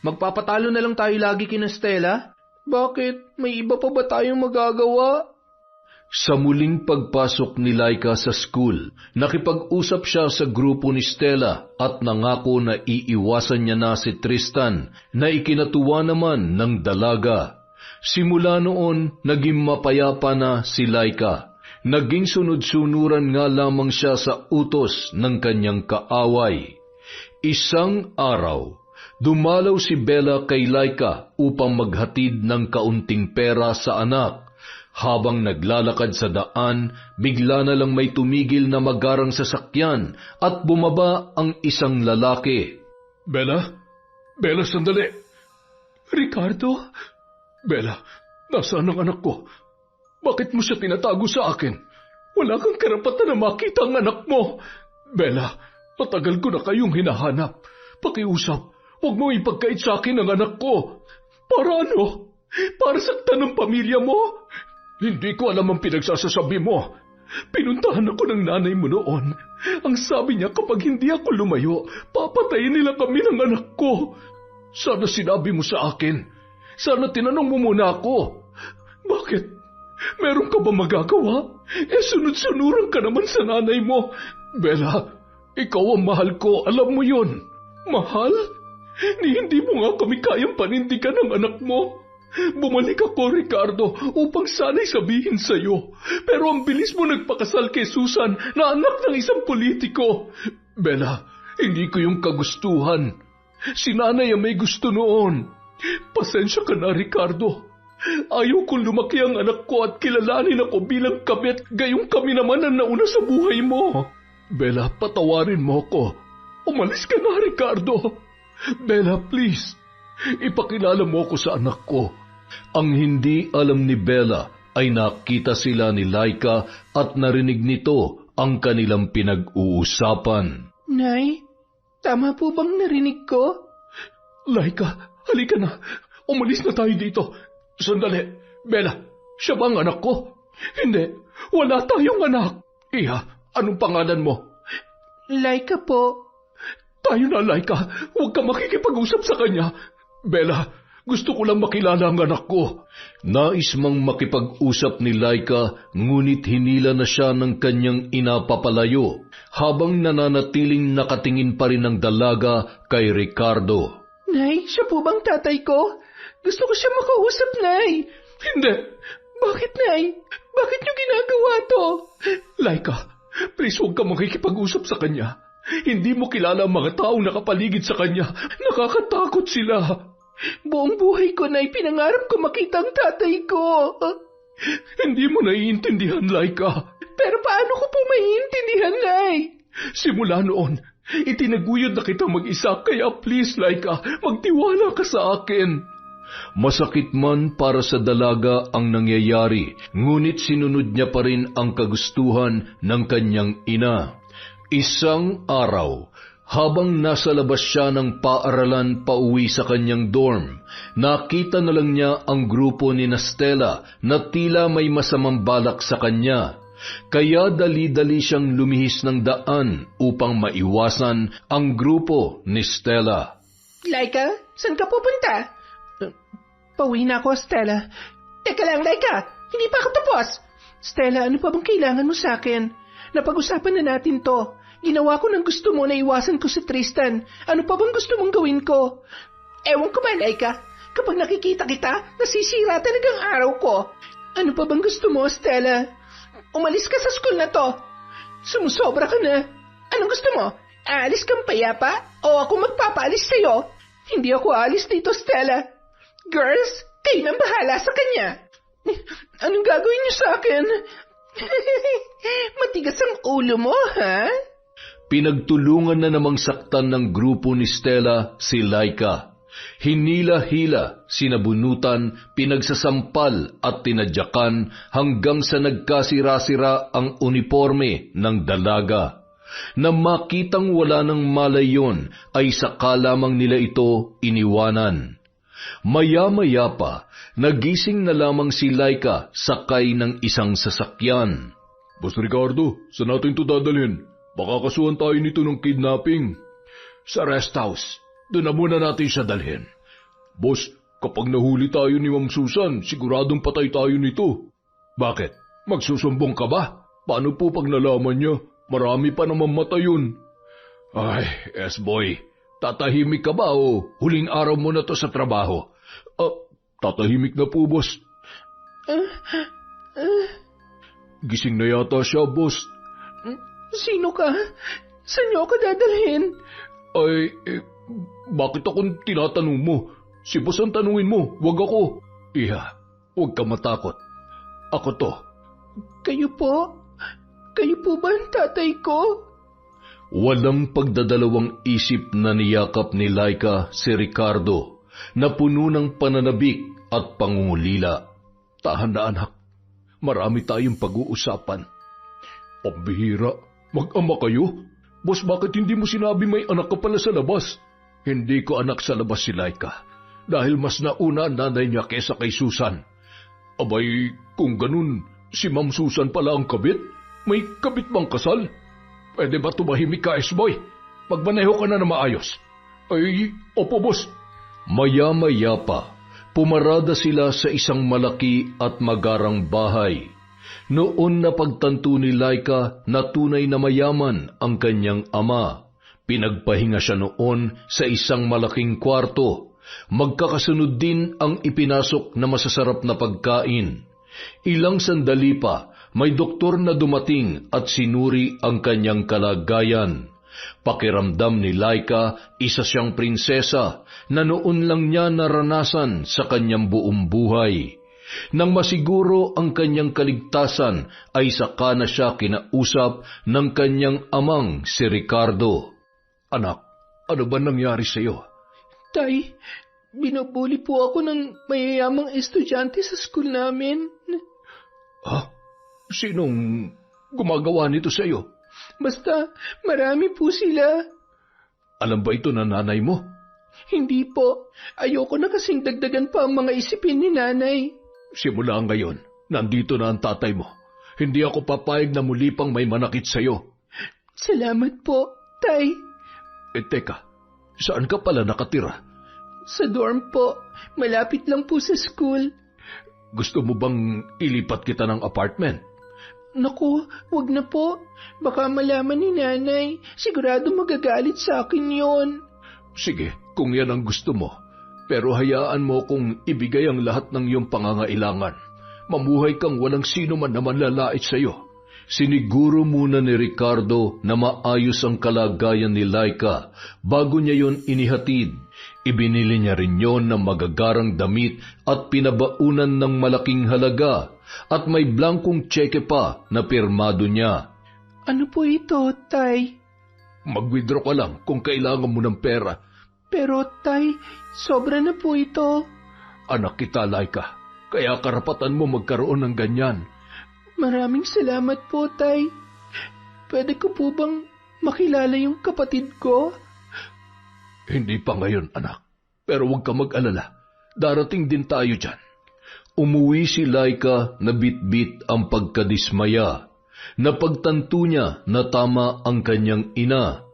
magpapatalo na lang tayo lagi kina Stella? Bakit? May iba pa ba tayong magagawa? Sa muling pagpasok ni Laika sa school, nakipag-usap siya sa grupo ni Stella at nangako na iiwasan niya na si Tristan na ikinatuwa naman ng dalaga. Simula noon, naging mapayapa na si Laika. Naging sunod-sunuran nga lamang siya sa utos ng kanyang kaaway. Isang araw, dumalaw si Bella kay Laika upang maghatid ng kaunting pera sa anak. Habang naglalakad sa daan, bigla na lang may tumigil na magarang sasakyan at bumaba ang isang lalaki. Bella? Bella, sandali. Ricardo? Bella, nasaan ang anak ko? Bakit mo siya tinatago sa akin? Wala kang karapatan na makita ang anak mo. Bella, matagal ko na kayong hinahanap. Pakiusap, huwag mo ipagkait sa akin ang anak ko. Para ano? Para saktan ng pamilya mo? Hindi ko alam ang pinagsasasabi mo. Pinuntahan ako ng nanay mo noon. Ang sabi niya kapag hindi ako lumayo, papatayin nila kami ng anak ko. Sana sinabi mo sa akin. Sana tinanong mo muna ako. Bakit? Meron ka ba magagawa? Sunod-sunuran ka naman sa nanay mo. Bella, ikaw ang mahal ko. Alam mo yun. Mahal? Hindi mo nga kami kayang panindigan ng anak mo. Bumalik ako, Ricardo, upang sana'y sabihin sa'yo. Pero ang bilis mo nagpakasal kay Susan na anak ng isang politiko. Bella, hindi ko yung kagustuhan. Si nanay ang may gusto noon. Pasensya ka na, Ricardo. Ayaw kong lumaki ang anak ko at kilalanin ako bilang kabit, gayong kami naman ang nauna sa buhay mo. Bella, patawarin mo ko. Umalis ka na, Ricardo. Bella, please. Ipakilala mo ko sa anak ko. Ang hindi alam ni Bella ay nakita sila ni Laika at narinig nito ang kanilang pinag-uusapan. Nay, tama po bang narinig ko? Laika, halika na. Umalis na tayo dito. Sandali. Bella, siya ba ang anak ko? Hindi, wala tayong anak. Iha, anong pangalan mo? Laika po. Tayo na, Laika. Huwag ka makikipag-usap sa kanya. Bella, gusto ko lang makilala ang anak ko. Nais mang makipag-usap ni Laika, ngunit hinila na siya ng kanyang ina papalayo, habang nananatiling nakatingin pa rin ang dalaga kay Ricardo. Nay, siya po bang tatay ko? Gusto ko siya makausap, Nay. Hindi. Bakit, Nay? Bakit niyo ginagawa to? Laika, please huwag ka makikipag-usap sa kanya. Hindi mo kilala ang mga taong nakapaligid sa kanya. Nakakatakot sila. Buong buhay ko, Nay, pinangarap ko makita ang tatay ko. Hindi mo naiintindihan, Laika. Pero paano ko po maiintindihan, Nay? Simula noon, itinaguyod na kita mag-isa, kaya please, Laika, magtiwala ka sa akin. Masakit man para sa dalaga ang nangyayari, ngunit sinunod niya pa rin ang kagustuhan ng kanyang ina. Isang araw, habang nasa labas siya ng paaralan pauwi sa kanyang dorm, nakita na lang niya ang grupo ni Stella na tila may masamang balak sa kanya. Kaya dali-dali siyang lumihis ng daan upang maiwasan ang grupo ni Stella. Laika, saan ka pupunta? Pauwi na ako, Stella. Teka lang, Laika, hindi pa ako tapos. Stella, ano pa bang kailangan mo sa akin? Napag-usapan na natin to. Ginawa ko ng gusto mo na iwasan ko si Tristan. Ano pa bang gusto mong gawin ko? Ewan ko ba, Laika? Kapag nakikita kita, nasisira talaga ang araw ko. Ano pa bang gusto mo, Stella? Umalis ka sa school na to. Sumusobra ka na. Anong gusto mo? Aalis kang payapa o ako magpapaalis sa'yo? Hindi ako aalis dito, Stella. Girls, kayo nang bahala sa kanya. Anong gagawin niyo sa akin? Matigas ang ulo mo, ha? Pinagtulungan na namang saktan ng grupo ni Stella si Laika. Hinila-hila, sinabunutan, pinagsasampal at tinadyakan hanggang sa nagkasira-sira ang uniforme ng dalaga. Na makitang wala ng malay yon ay saka lamang nila ito iniwanan. Maya-maya pa, nagising na lamang si Laika sakay ng isang sasakyan. Boss Ricardo, saan natin ito dadalhin? Baka kasuhan tayo nito ng kidnapping. Sa rest house. Doon na muna natin siya dalhin. Boss, kapag nahuli tayo ni Ma'am Susan, siguradong patay tayo nito. Bakit? Magsusumbong ka ba? Paano po pag nalaman niya? Marami pa naman mata yun. Ay, S-boy, tatahimik ka ba o huling araw mo na to sa trabaho? Tatahimik na po, boss. Gising na yata siya, boss. Sino ka? Saan niyo ako dadalhin? Ay, bakit akong tinatanong mo? Si boss ang tanungin mo, wag ako. Iha, huwag ka matakot. Ako to. Kayo po? Kayo po ba ang tatay ko? Walang pagdadalawang isip na niyakap ni Laika si Ricardo na puno ng pananabik at pangungulila. Tahan na anak, marami tayong pag-uusapan. Pambihira, mag-ama kayo? Boss, bakit hindi mo sinabi may anak ka pala sa labas? Hindi ko anak sa labas si Laika dahil mas nauna ang nanay niya kesa kay Susan. Abay, kung ganun, si Ma'am Susan pala ang kabit? May kabit bang kasal? Pwede ba tumahimik ka, S-boy? Magmaneho ka na maayos. Ay, opo, boss. Maya-maya pa, pumarada sila sa isang malaki at magarang bahay. Noon na pagtanto ni Laika na tunay na mayaman ang kanyang ama. Pinagpahinga siya noon sa isang malaking kwarto. Magkakasunod din ang ipinasok na masasarap na pagkain. Ilang sandali pa, may doktor na dumating at sinuri ang kanyang kalagayan. Pakiramdam ni Laika, isa siyang prinsesa na noon lang niya naranasan sa kanyang buong buhay. Nang masiguro ang kanyang kaligtasan, ay saka na siya kinausap ng kanyang amang si Ricardo. Anak, ano ba nangyari sa iyo? Tay, binubuli po ako ng mayayamang estudyante sa school namin. Ha? Sinong gumagawa nito sa iyo? Basta, marami po sila. Alam ba ito ng nanay mo? Hindi po. Ayoko na kasing dagdagan pa ang mga isipin ni nanay. Simula ngayon, nandito na ang tatay mo. Hindi ako papayag na muli pang may manakit sa iyo. Salamat po, Tay. Teka, saan ka pala nakatira? Sa dorm po. Malapit lang po sa school. Gusto mo bang ilipat kita ng apartment? Naku, wag na po. Baka malaman ni nanay. Sigurado magagalit sa akin yon. Sige, kung yan ang gusto mo. Pero hayaan mo kung ibigay ang lahat ng iyong pangangailangan. Mamuhay kang walang sino man na manlalait sa iyo. Siniguro muna ni Ricardo na maayos ang kalagayan ni Laika bago niya yon inihatid. Ibinili niya rin yon ng magagarang damit at pinabaunan ng malaking halaga at may blankong tseke pa na pirmado niya. Ano po ito, Tay? Mag-withdraw ka lang kung kailangan mo ng pera. Pero, Tay, sobra na po ito. Anak kita, Laika, kaya karapatan mo magkaroon ng ganyan. Maraming salamat po, Tay. Pwede ko po bang makilala yung kapatid ko? Hindi pa ngayon, anak. Pero huwag ka mag-alala. Darating din tayo dyan. Umuwi si Laika na bit-bit ang pagkadismaya. Napagtanto niya na tama ang kanyang ina.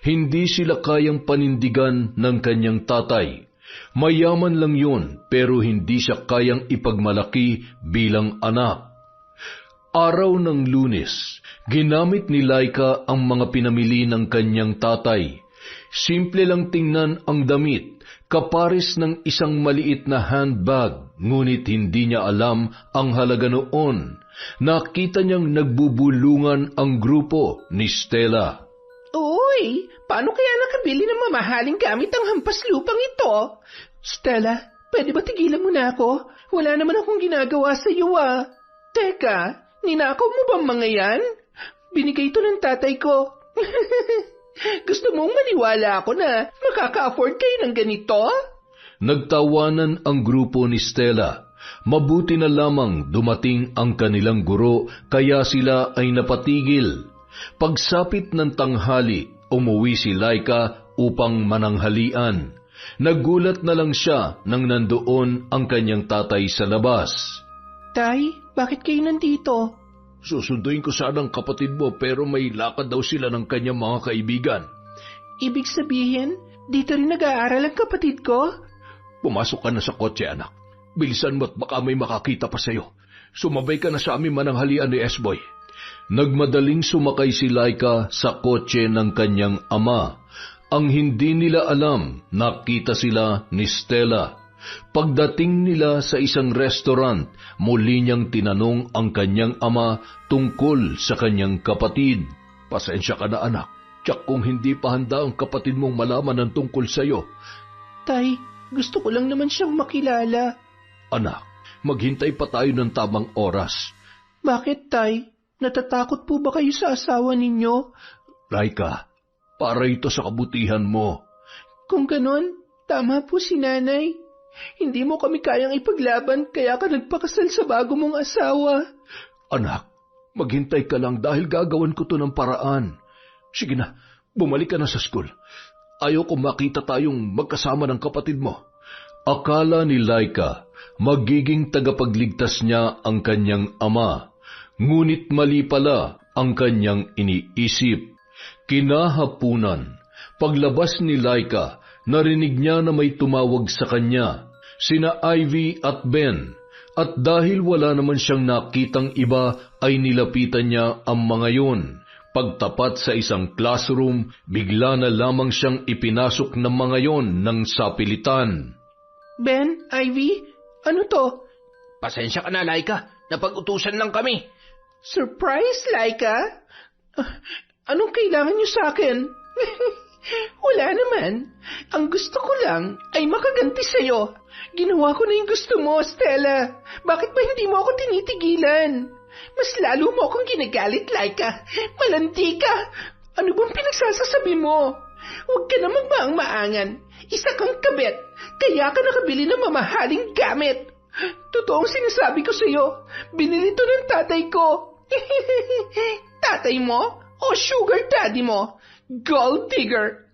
Hindi sila kayang panindigan ng kanyang tatay. Mayaman lang yun, pero hindi siya kayang ipagmalaki bilang anak. Araw ng Lunes, ginamit ni Laika ang mga pinamili ng kanyang tatay. Simple lang tingnan ang damit, kapares ng isang maliit na handbag, ngunit hindi niya alam ang halaga noon. Nakita niyang nagbubulungan ang grupo ni Stella. Uy, paano kaya nakabili ng mamahaling gamit ang hampas lupang ito? Stella, pwede ba tigilan mo na ako? Wala naman akong ginagawa sa iyo ah. Teka, ninakaw mo bang mga yan? Binigay ito ng tatay ko. Gusto mong maniwala ako na makaka-afford kayo ng ganito? Nagtawanan ang grupo ni Stella. Mabuti na lamang dumating ang kanilang guro kaya sila ay napatigil. Pagsapit ng tanghali, umuwi si Laika upang mananghalian. Nagulat na lang siya nang nandoon ang kanyang tatay sa labas. Tay, bakit kayo nandito? Susunduin ko sana ang kapatid mo pero may lakad daw sila ng kanyang mga kaibigan. Ibig sabihin, dito rin nag-aaral ang kapatid ko? Pumasok ka na sa kotse, anak. Bilisan mo at baka may makakita pa sa'yo. Sumabay ka na sa aming mananghalian ni S-Boy. Nagmadaling sumakay si Laika sa kotse ng kanyang ama. Ang hindi nila alam, nakita sila ni Stella. Pagdating nila sa isang restaurant, muli niyang tinanong ang kanyang ama tungkol sa kanyang kapatid. Pasensya ka na anak, tiyak kung hindi pa handa ang kapatid mong malaman ang tungkol sa iyo. Tay, gusto ko lang naman siyang makilala. Anak, maghintay pa tayo ng tamang oras. Bakit, Tay? Natatakot po ba kayo sa asawa ninyo? Laika, para ito sa kabutihan mo. Kung ganon, tama po si nanay. Hindi mo kami kayang ipaglaban kaya ka nagpakasal sa bago mong asawa. Anak, maghintay ka lang dahil gagawan ko to ng paraan. Sige na, bumalik ka na sa school. Ayaw ko makita tayong magkasama ng kapatid mo. Akala ni Laika, magiging tagapagligtas niya ang kanyang ama. Ngunit mali pala ang kanyang iniisip. Kinahapunan, paglabas ni Laika, narinig niya na may tumawag sa kanya, sina Ivy at Ben, at dahil wala naman siyang nakitang iba ay nilapitan niya ang mga yun. Pagtapat sa isang classroom, bigla na lamang siyang ipinasok ng mga yon ng sapilitan. Ben, Ivy, ano to? Pasensya ka na, Laika. Napag-utusan lang kami. Surprise, Laika? Anong kailangan niyo sa akin? Wala naman. Ang gusto ko lang ay makaganti sa'yo. Ginawa ko na yung gusto mo, Stella. Bakit ba hindi mo ako tinitigilan? Mas lalo mo akong ginagalit, Laika. Malandi ka. Ano bang pinagsasasabi mo? Huwag ka na magmaang-maangan. Isa kang kabit. Kaya ka nakabili ng mamahaling gamit. Totoong sinasabi ko sa'yo. Binili to ng tatay ko. Tatay mo? O sugar daddy mo? Gold digger.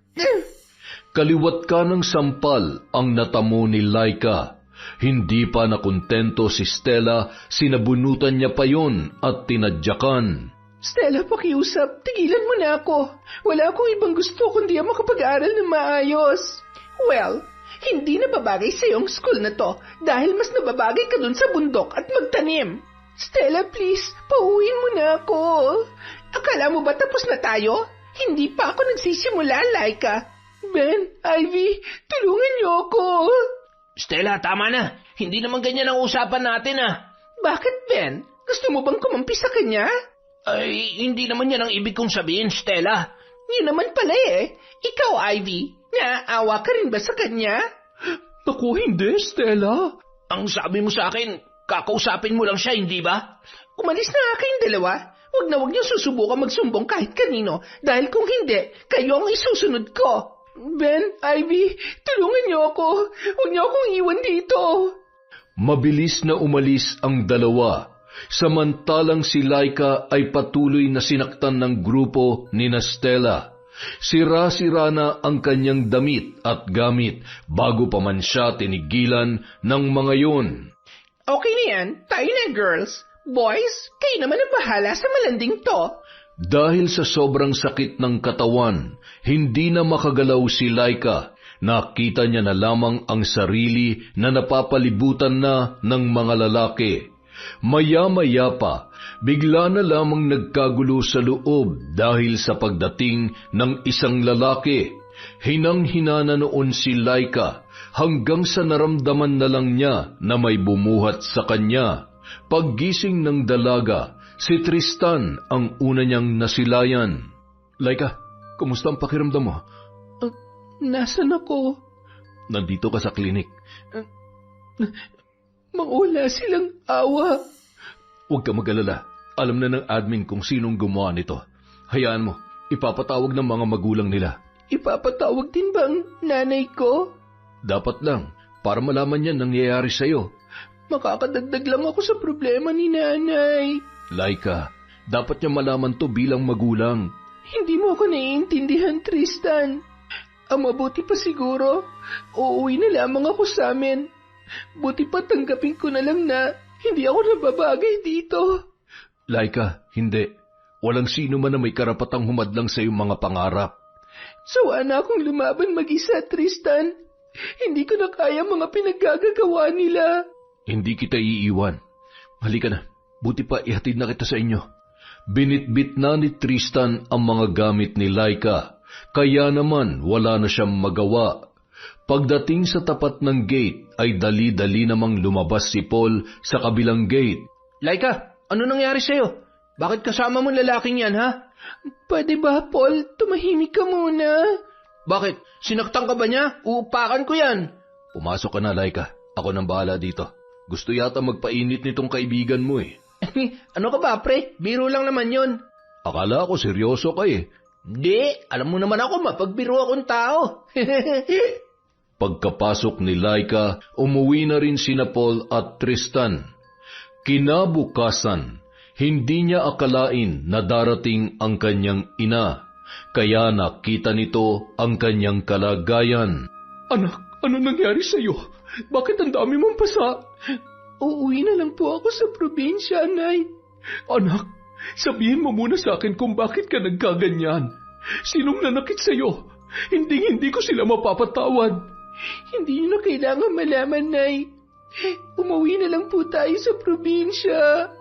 Kaliwat ka ng sampal ang natamo ni Laika. Hindi pa nakontento si Stella, sinabunutan niya pa yon at tinadyakan. Stella, pakiusap, tigilan mo na ako. Wala akong ibang gusto kundi ang makapag-aral ng maayos. Well, hindi na babagay sa iyong school na to dahil mas nababagay ka dun sa bundok at magtanim. Stella, please, pauwiin mo na ako. Akala mo ba tapos na tayo? Hindi pa ako nagsisimula, Laika. Ben, Ivy, tulungan niyo ako. Stella, tama na. Hindi naman ganyan ang usapan natin, ah. Bakit, Ben? Gusto mo bang kumampi sa kanya? Ay, hindi naman yan ang ibig kong sabihin, Stella. Yun naman pala eh. Ikaw, Ivy, naaawa ka rin ba sa kanya? Naku, hindi, Stella. Ang sabi mo sa akin, kakausapin mo lang siya, hindi ba? Umalis na kayong dalawa. Huwag niyong susubukan magsumbong kahit kanino dahil kung hindi, kayo ang isusunod ko. Ben, Ivy, tulungan niyo ako. Huwag niyo akong iwan dito. Mabilis na umalis ang dalawa. Samantalang si Laika ay patuloy na sinaktan ng grupo ni Stella. Sira-sira na ang kanyang damit at gamit bago pa man siya tinigilan ng mga yun. Okay na yan, tayo na girls. Boys, kayo naman ang bahala sa malanding to. Dahil sa sobrang sakit ng katawan, hindi na makagalaw si Laika. Nakita niya na lamang ang sarili na napapalibutan na ng mga lalaki. Maya-maya pa, bigla na lamang nagkagulo sa loob dahil sa pagdating ng isang lalaki. Hinang-hina na noon si Laika hanggang sa naramdaman na lang niya na may bumuhat sa kanya. Paggising ng dalaga, si Tristan ang una niyang nasilayan. Laika, kumusta ang pakiramdam mo? Nasaan ako? Nandito ka sa klinik. Wala silang awa. Huwag ka mag-alala. Alam na ng admin kung sinong gumawa nito. Hayaan mo, ipapatawag ng mga magulang nila. Ipapatawag din ba ang nanay ko? Dapat lang, para malaman niya nangyayari sa'yo. Makakadagdag lang ako sa problema ni nanay. Laika, dapat niya malaman to bilang magulang. Hindi mo ako naiintindihan, Tristan. Ang mabuti pa siguro, uuwi na lamang ako sa amin. Buti pa tanggapin ko na lang na hindi ako nababagay dito. Laika, hindi. Walang sino man na may karapatang humadlang sa iyong mga pangarap. Sawa na akong lumaban mag-isa, Tristan. Hindi ko na kaya mga pinaggagawa nila. Hindi kita iiwan. Halika na. buti pa ihatid na kita sa inyo. Binitbit na ni Tristan ang mga gamit ni Laika, kaya naman wala na siyang magawa. Pagdating sa tapat ng gate ay dali-dali namang lumabas si Paul sa kabilang gate. Laika, ano nangyari sa'yo? Bakit kasama mo lalaking yan, ha? Pwede ba, Paul? Tumahimik ka muna. Bakit? Sinaktan ka ba niya? Uupakan ko yan. Pumasok ka na, Laika. Ako nang bahala dito. Gusto yata magpainit nitong kaibigan mo eh. Ano ka ba, pre? Biro lang naman yon. Akala ko seryoso ka eh. Di, alam mo naman ako, mapagbiro akong tao. Pagkapasok ni Laika, umuwi na rin sina Paul at Tristan. Kinabukasan, hindi niya akalain na darating ang kanyang ina, kaya nakita nito ang kanyang kalagayan. Anak, ano nangyari sa'yo? Bakit ang dami mong pasa? Uuwi na lang po ako sa probinsya, Nay. Anak, sabihin mo muna sa akin kung bakit ka nagkaganyan. Sinong nanakit sa'yo? Hindi ko sila mapapatawad. Hindi niyo na kailangan malaman, Nay. Umuwi na lang po tayo sa probinsya.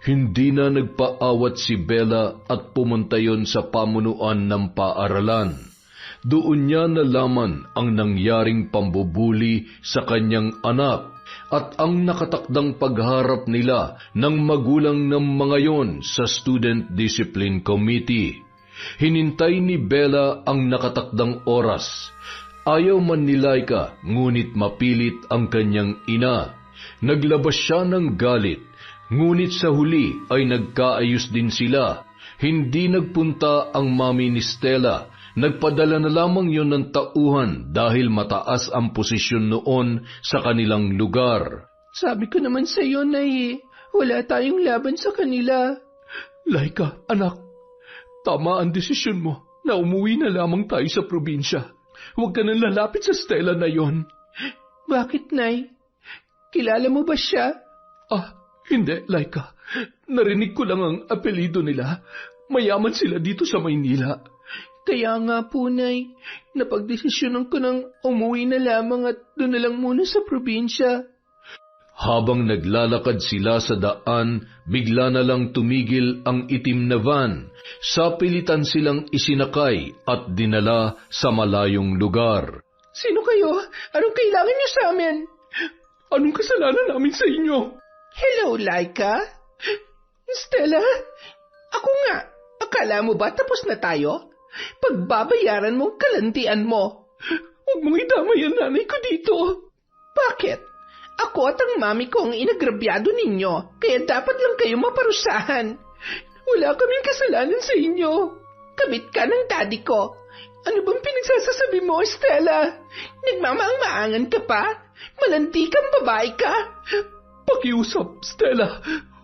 Hindi na nagpaawat si Bella at pumunta yon sa pamunuan ng paaralan. Doon niya nalaman ang nangyaring pambubuli sa kanyang anak at ang nakatakdang pagharap nila ng magulang ng mga yon sa Student Discipline Committee. Hinintay ni Bella ang nakatakdang oras. Ayaw man ni Laika, ngunit mapilit ang kanyang ina. Naglabas siya ng galit, ngunit sa huli ay nagkaayos din sila. Hindi nagpunta ang mami ni Stella. Nagpadala na lamang yon ng tauhan dahil mataas ang posisyon noon sa kanilang lugar. Sabi ko naman sa iyo, Nay, wala tayong laban sa kanila. Laika, anak, tama ang desisyon mo na umuwi na lamang tayo sa probinsya. Huwag ka nang lalapit sa Stella na yon. Bakit, Nay? Kilala mo ba siya? Hindi, Laika. Narinig ko lang ang apelido nila. Mayaman sila dito sa Maynila. Kaya nga po, Nay, napagdesisyonan ko nang umuwi na lamang at doon na lang muna sa probinsya. Habang naglalakad sila sa daan, bigla na lang tumigil ang itim na van. Sapilitan silang isinakay at dinala sa malayong lugar. Sino kayo? Anong kailangan niyo sa amin? Anong kasalanan namin sa inyo? Hello, Laika. Stella, ako nga. Akala mo ba tapos na tayo? Pagbabayaran mo kalantian mo. Huwag mong idamay ang nanay ko dito. Bakit? Ako at ang mami ko ang inagrabyado ninyo, kaya dapat lang kayo maparusahan. Wala kaming kasalanan sa inyo. Kabit ka ng daddy ko. Ano bang pinagsasasabi mo, Stella? Nagmamaang-maangan ka pa? Malandi kang babae ka? Pakiusap, Stella.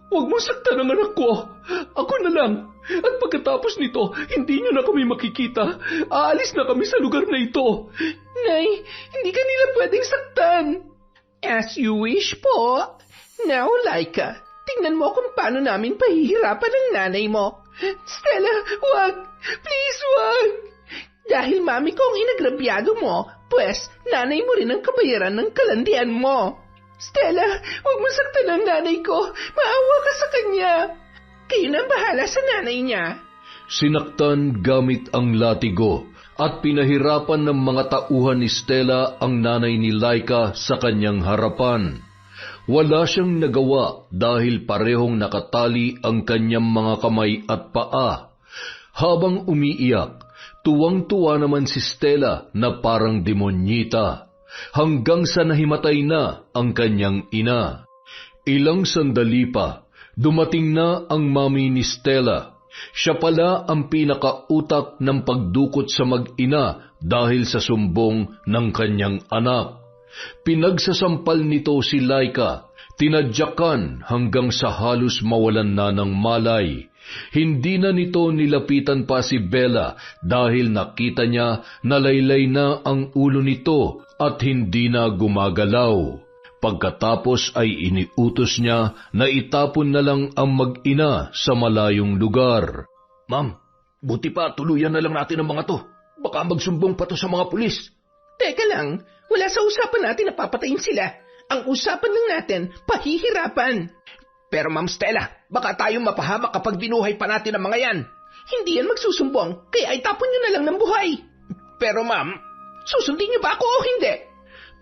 Huwag mo saktan ang anak ko. Ako na lang. At pagkatapos nito, hindi nyo na kami makikita. Aalis na kami sa lugar na ito. Nay, hindi ka nila pwedeng saktan. As you wish po. Now, Laika, tingnan mo kung paano namin pahihirapan ang nanay mo. Stella, wag. Please, wag. Dahil mami ko ang inagrabyado mo, pues nanay mo rin ang kabayaran ng kalandian mo. Stella, huwag mo saktan ang nanay ko. Maawa ka sa kanya. Kayo na bahala sa nanay niya. Sinaktan gamit ang latigo at pinahirapan ng mga tauhan ni Stella ang nanay ni Laika sa kanyang harapan. Wala siyang nagawa dahil parehong nakatali ang kanyang mga kamay at paa. Habang umiiyak, tuwang-tuwa naman si Stella na parang demonyita. Hanggang sa nahimatay na ang kanyang ina. Ilang sandali pa, dumating na ang mami ni Stella. Siya pala ang pinakautak ng pagdukot sa mag-ina dahil sa sumbong ng kanyang anak. Pinagsasampal nito si Laika, tinadyakan hanggang sa halos mawalan na ng malay. Hindi na nito nilapitan pa si Bella dahil nakita niya na laylay na ang ulo nito at hindi na gumagalaw. Pagkatapos ay iniutos niya na itapon na lang ang mag-ina sa malayong lugar. Ma'am, buti pa tuluyan na lang natin ang mga to. Baka magsumbong pa to sa mga pulis. Teka lang, wala sa usapan natin na papatayin sila. Ang usapan lang natin, pahihirapan. Pero Ma'am Stella, baka tayong mapahamak kapag binuhay pa natin ang mga yan. Hindi yan magsusumbong, kaya itapon nyo na lang ng buhay. Pero Ma'am, susundin niyo ba ako o hindi?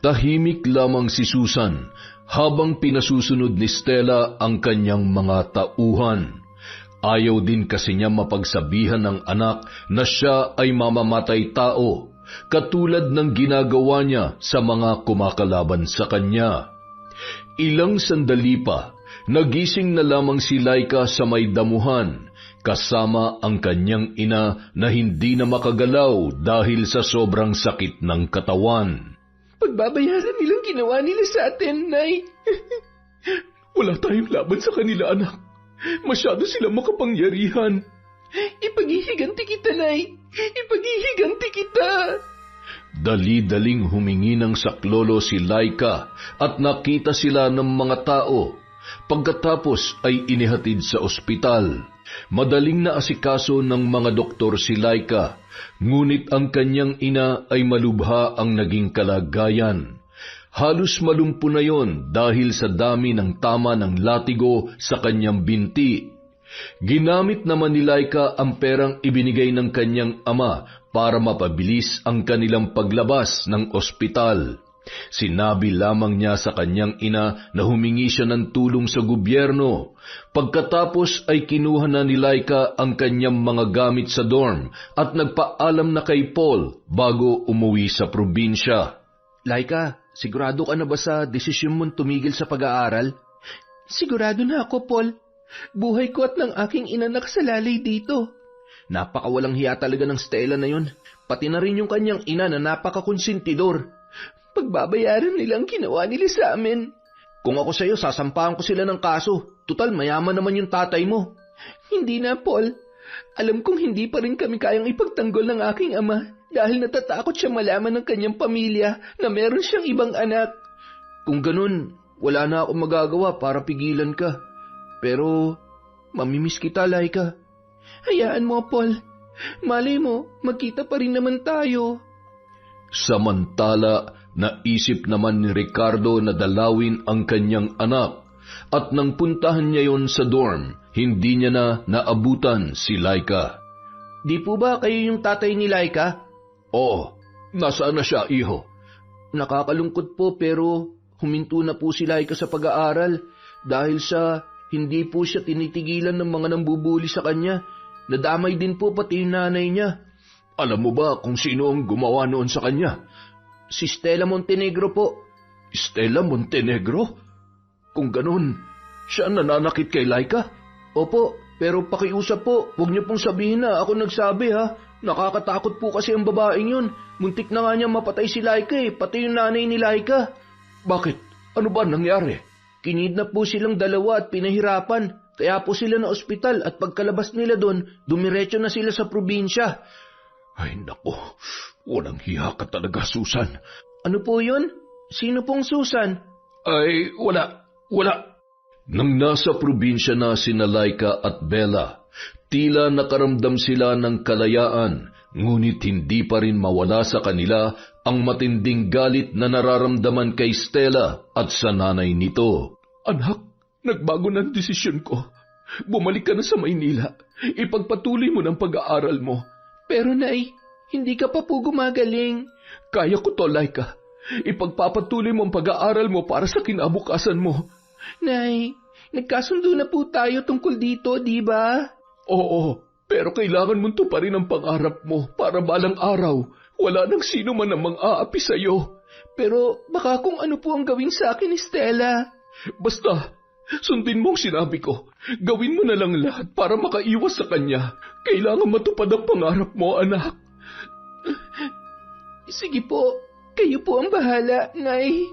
Tahimik lamang si Susan habang pinasusunod ni Stella ang kanyang mga tauhan. Ayaw din kasi niya mapagsabihan ng anak na siya ay mamamatay tao, katulad ng ginagawa niya sa mga kumakalaban sa kanya. Ilang sandali pa, nagising na lamang si Laika sa may damuhan, kasama ang kanyang ina na hindi na makagalaw dahil sa sobrang sakit ng katawan. Pagbabayaran nilang ginawa nila sa atin, Nay. Wala tayong laban sa kanila, anak. Masyado silang makapangyarihan. Ipaghihiganti kita, Nay. Ipaghihiganti kita. Dali-daling humingi ng saklolo si Laika at nakita sila ng mga tao. Pagkatapos ay inihatid sa ospital. Madaling naasikaso ng mga doktor si Laika, ngunit ang kanyang ina ay malubha ang naging kalagayan. Halos malumpo na yon dahil sa dami ng tama ng latigo sa kanyang binti. Ginamit naman ni Laika ang perang ibinigay ng kanyang ama para mapabilis ang kanilang paglabas ng ospital. Sinabi lamang niya sa kanyang ina na humingi siya ng tulong sa gobyerno. Pagkatapos ay kinuha na ni Laika ang kanyang mga gamit sa dorm at nagpaalam na kay Paul bago umuwi sa probinsya. Laika, sigurado ka na ba sa desisyon mong tumigil sa pag-aaral? Sigurado na ako, Paul. Buhay ko at ng aking ina nakasalalay dito. Napakawalang hiya talaga ng Stella na yun. Pati na rin yung kanyang ina na napakakonsentidor. Pagbabayaran nila ang ginawa nila sa amin. Kung ako sa'yo, sasampahan ko sila ng kaso. Tutal, mayaman naman yung tatay mo. Hindi na, Paul. Alam kong hindi pa rin kami kayang ipagtanggol ng aking ama dahil natatakot siya malaman ng kanyang pamilya na meron siyang ibang anak. Kung ganun, wala na akong magagawa para pigilan ka. Pero, mamimiss kita, Laika. Hayaan mo, Paul. Malay mo, magkita pa rin naman tayo. Samantala, naisip naman ni Ricardo na dalawin ang kanyang anak at nang puntahan niya yon sa dorm, hindi niya na naabutan si Laika. Di po ba kayo yung tatay ni Laika? Oo, nasaan na siya, iho? Nakakalungkot po pero huminto na po si Laika sa pag-aaral dahil sa hindi po siya tinitigilan ng mga nambubuli sa kanya. Nadamay din po pati yung nanay niya. Alam mo ba kung sino ang gumawa noon sa kanya? Si Stella Montenegro po. Stella Montenegro? Kung ganun, siya ang nananakit kay Laika? Opo, pero pakiusap po, huwag niyo pong sabihin na ako nagsabi ha. Nakakatakot po kasi ang babaeng yun. Muntik na nga niya mapatay si Laika pati yung nanay ni Laika. Bakit? Ano ba nangyari? Kinidnap po silang dalawa at pinahirapan. Kaya po sila na ospital at pagkalabas nila doon, dumiretso na sila sa probinsya. Ay nako, walang hiya ka talaga, Susan. Ano po yun? Sino pong Susan? Ay, wala. Nang nasa probinsya na sina Laika at Bella, tila nakaramdam sila ng kalayaan, ngunit hindi pa rin mawala sa kanila ang matinding galit na nararamdaman kay Stella at sa nanay nito. Anak, nagbago na ang desisyon ko. Bumalik ka na sa Maynila. Ipagpatuloy mo ng pag-aaral mo. Pero Nay, hindi ka pa po gumagaling. Kaya ko to, Laika. Ipagpapatuloy mo ang pag-aaral mo para sa kinabukasan mo. Nay, nagkasundo na po tayo tungkol dito, di ba? Oo, pero kailangan mong tuparin ang pangarap mo para balang araw. Wala nang sino man ang mang-aapi sa'yo. Pero baka kung ano po ang gawin sa akin ni Stella. Basta, sundin mo ang sinabi ko. Gawin mo na lang lahat para makaiwas sa kanya. Kailangan matupad ang pangarap mo, anak. Sige po, kayo po ang bahala, Nay.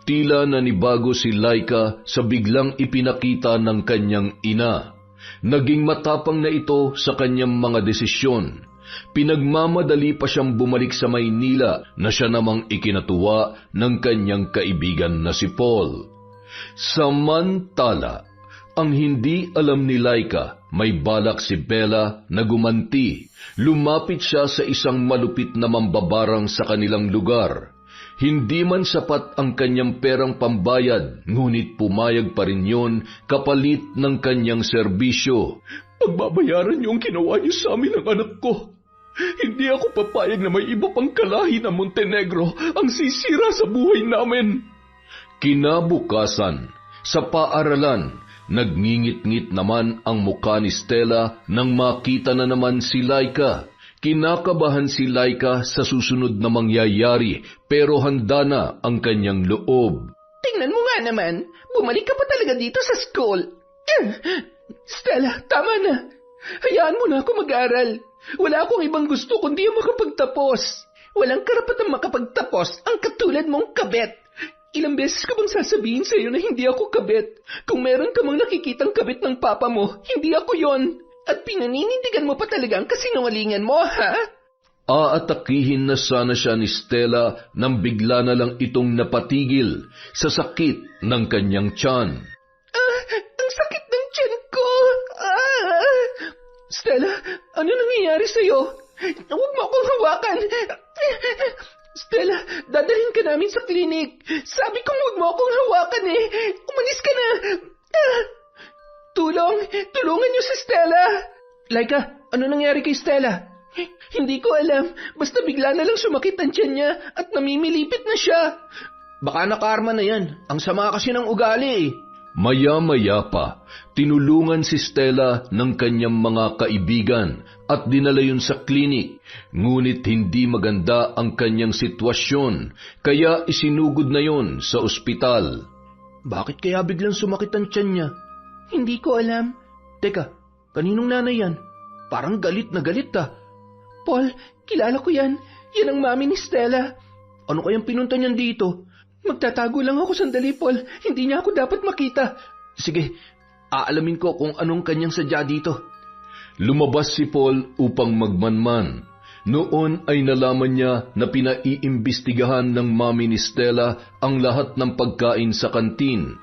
Tila nanibago si Laika sa biglang ipinakita ng kanyang ina. Naging matapang na ito sa kanyang mga desisyon. Pinagmamadali pa siyang bumalik sa Maynila na siya namang ikinatuwa ng kanyang kaibigan na si Paul. Samantala, ang hindi alam ni Laika, may balak si Bella na gumanti. Lumapit siya sa isang malupit na mambabarang sa kanilang lugar. Hindi man sapat ang kanyang perang pambayad, ngunit pumayag pa rin yun kapalit ng kanyang serbisyo. Pagbabayaran niyo ang ginawa niyo sa amin ng anak ko. Hindi ako papayag na may iba pang kalahi ng Montenegro ang sisira sa buhay namin. Kinabukasan, sa paaralan, nagngingit-ngit naman ang mukha ni Stella nang makita na naman si Laika. Kinakabahan si Laika sa susunod na mangyayari, pero handa na ang kanyang loob. Tingnan mo nga naman, bumalik ka pa talaga dito sa school. Stella, tama na. Hayaan mo na ako mag-aral. Wala akong ibang gusto kundi ang makapagtapos. Walang karapatang makapagtapos ang katulad mong kabet. Ilang beses ko bang sasabihin sa iyo na hindi ako kabet? Kung meron ka mang nakikitang kabet ng papa mo, hindi ako yon. At pinaninindigan mo pa talaga ang kasinungalingan mo, ha? Aatakihin na sana siya ni Stella nang bigla na lang itong napatigil sa sakit ng kanyang tiyan. Ang sakit ng tiyan ko! Stella, ano nangyayari sa'yo? Huwag mo akong hawakan! Stella, dadalhin ka namin sa klinik. Sabi kong huwag mo akong hawakan eh! Umalis ka na! Tulungan niyo si Stella! Laika, ano nangyari kay Stella? Hindi ko alam. Basta bigla na lang sumakit ang tiyan niya at namimilipit na siya. Baka nakaarma na yan. Ang sama kasi ng ugali eh. Maya-maya pa, tinulungan si Stella ng kanyang mga kaibigan at dinala yun sa klinik. Ngunit hindi maganda ang kanyang sitwasyon, kaya isinugod na yun sa ospital. Bakit kaya biglang sumakit ang tiyan niya? Hindi ko alam. Teka, kaninong nanay yan? Parang galit na galit ah. Paul, kilala ko yan. Yan ang mami ni Stella. Ano kayang pinunta niyan dito? Magtatago lang ako sandali, Paul. Hindi niya ako dapat makita. Sige, aalamin ko kung anong kanyang sadya dito. Lumabas si Paul upang magmanman. Noon ay nalaman niya na pinaiimbestigahan ng mami ni Stella ang lahat ng pagkain sa kantin.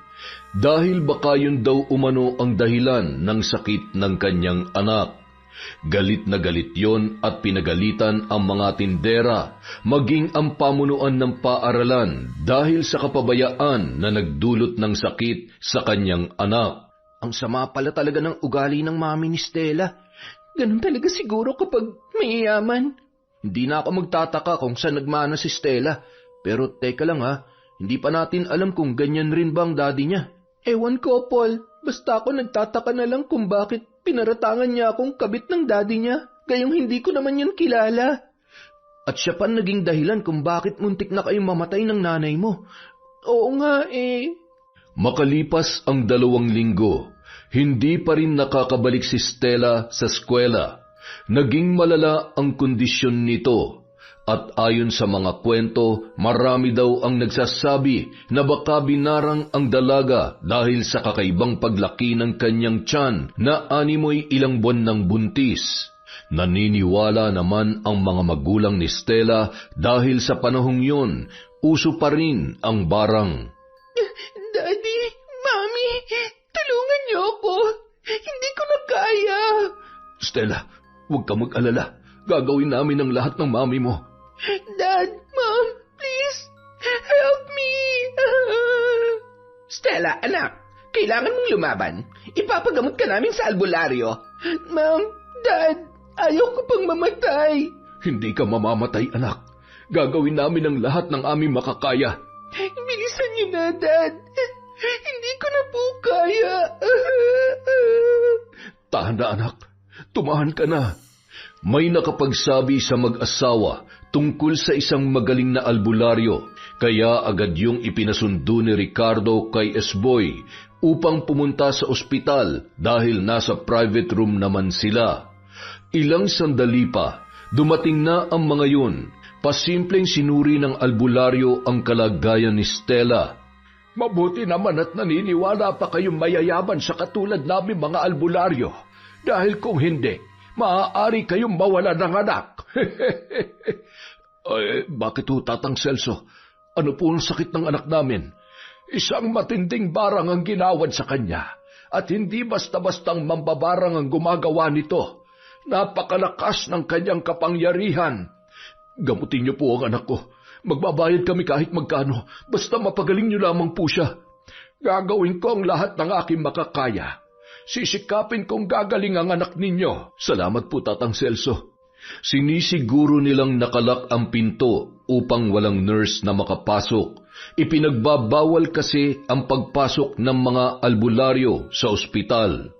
Dahil baka yun daw umano ang dahilan ng sakit ng kanyang anak. Galit na galit yon at pinagalitan ang mga tindera, maging ang pamunuan ng paaralan dahil sa kapabayaan na nagdulot ng sakit sa kanyang anak. Ang sama pala talaga ng ugali ng mami ni Stella. Ganun talaga siguro kapag mayayaman. Hindi na ako magtataka kung saan nagmana si Stella. Pero teka lang ha, hindi pa natin alam kung ganyan rin ba ang daddy niya. Ewan ko, Paul. Basta ako nagtataka na lang kung bakit pinaratangan niya akong kabit ng daddy niya, gayong hindi ko naman yan kilala. At siya pa naging dahilan kung bakit muntik na kayong mamatay ng nanay mo. Oo nga eh. Makalipas ang 2 linggo, hindi pa rin nakakabalik si Stella sa eskwela. Naging malala ang kondisyon nito. At ayon sa mga kwento, marami daw ang nagsasabi na baka binarang ang dalaga dahil sa kakaibang paglaki ng kanyang tiyan na 6 ilang buwan ng buntis. Naniniwala naman ang mga magulang ni Stella dahil sa panahong yun, uso pa rin ang barang. Daddy, Mami, tulungan niyo ako. Hindi ko na kaya. Stella, huwag ka mag-alala. Gagawin namin ang lahat ng mami mo. Dad, Mom, please, help me. Stella, anak, kailangan mong lumaban. Ipapagamot ka namin sa albularyo. Mom, Dad, ayaw ko pang mamatay. Hindi ka mamamatay, anak. Gagawin namin ang lahat ng aming makakaya. Bilisan niyo na, Dad. Hindi ko na po kaya. Tahan na, anak. Tumahan ka na. May nakapagsabi sa mag-asawa tungkol sa isang magaling na albularyo, kaya agad yung ipinasundo ni Ricardo kay Esboy upang pumunta sa ospital dahil nasa private room naman sila. Ilang sandali pa, dumating na ang mga yun. Pasimpleng sinuri ng albularyo ang kalagayan ni Stella. Mabuti naman at naniniwala pa kayong mayayaman sa katulad namin mga albularyo. Dahil kung hindi, maaari kayong mawala ng anak. Ay, bakit ho, Tatang Celso? Ano po ang sakit ng anak namin? Isang matinding barang ang ginawad sa kanya. At hindi basta-bastang mambabarang ang gumagawa nito. Napakalakas ng kanyang kapangyarihan. Gamutin niyo po ang anak ko. Magbabayad kami kahit magkano, basta mapagaling niyo lamang po siya. Gagawin ko ang lahat ng aking makakaya. Sisikapin kong gagaling ang anak ninyo. Salamat po, Tatang Celso. Sinisiguro nilang nakalak ang pinto upang walang nurse na makapasok. Ipinagbabawal kasi ang pagpasok ng mga albularyo sa ospital.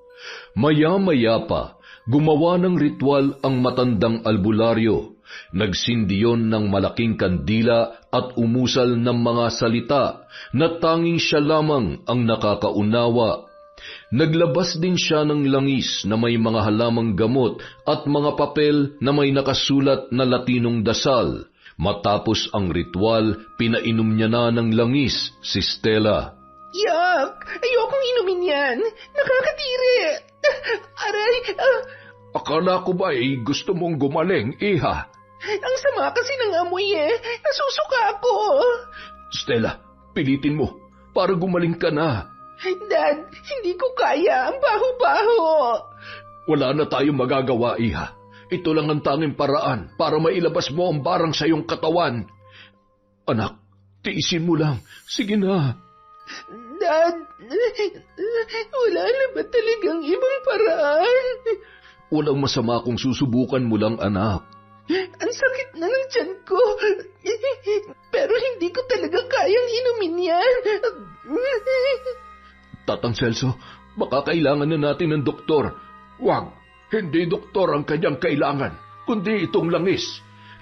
Maya-maya pa, gumawa ng ritual ang matandang albularyo. Nagsindiyon ng malaking kandila at umusal ng mga salita na tanging siya lamang ang nakakaunawa. Naglabas din siya ng langis na may mga halamang gamot at mga papel na may nakasulat na Latinong dasal. Matapos ang ritual, pinainom niya na ng langis si Stella. Yak! Ayokong inumin yan! Nakakatiri! Aray! Akala ko ba gusto mong gumaling, Iha? Ang sama kasi ng amoy Nasusuka ako! Stella, pilitin mo para gumaling ka na. Dad, hindi ko kaya. Ang baho-baho. Wala na tayong magagawa, Iha. Ito lang ang tanging paraan para mailabas mo ang barang sa iyong katawan. Anak, tiisin mo lang. Sige na. Dad, wala na ba talagang ibang paraan? Walang masama kung susubukan mo lang, anak. Ang sakit na ng tiyan ko. Pero hindi ko talaga kayang inumin yan. Tatang Celso, baka kailangan na natin ng doktor. Wag, hindi doktor ang kanyang kailangan, kundi itong langis.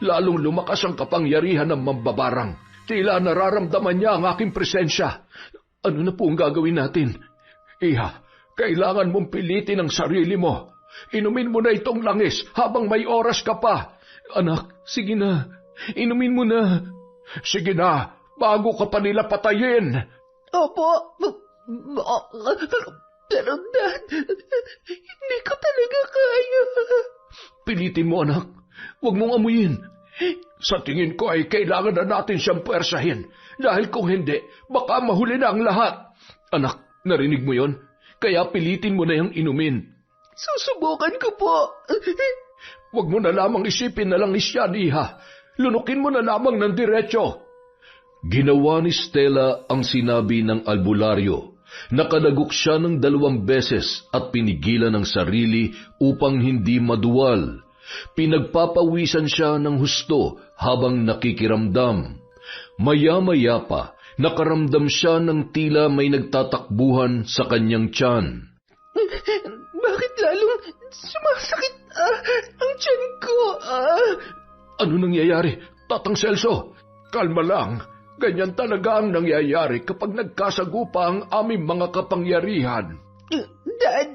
Lalong lumakas ang kapangyarihan ng mambabarang. Tila nararamdaman niya ang aking presensya. Ano na po ang gagawin natin? Iha, kailangan mong pilitin ang sarili mo. Inumin mo na itong langis habang may oras ka pa. Anak, sige na. Inumin mo na. Sige na, bago ka pa nila patayin. Opo. Pero Dad, hindi ko talaga kaya. Pilitin mo, anak. Huwag mong amuyin. Sa tingin ko ay kailangan na natin siyang puwersahin. Dahil kung hindi, baka mahuli na ang lahat. Anak, narinig mo yon? Kaya pilitin mo na yung inumin. Susubukan ko po. Huwag mo na lamang isipin na lang isyan, Iha. Lunukin mo na lamang ng diretso. Ginawa ni Stella ang sinabi ng albularyo. Nakadagok siya ng 2 beses at pinigilan ang sarili upang hindi maduwal. Pinagpapawisan siya ng husto habang nakikiramdam. Maya-maya pa, nakaramdam siya ng tila may nagtatakbuhan sa kanyang tiyan. Bakit lalong sumasakit ang tiyan ko? Ano nangyayari, Tatang Celso? Kalma lang. Ganyan talaga ang nangyayari kapag nagkasagupa ang aming mga kapangyarihan. Dad,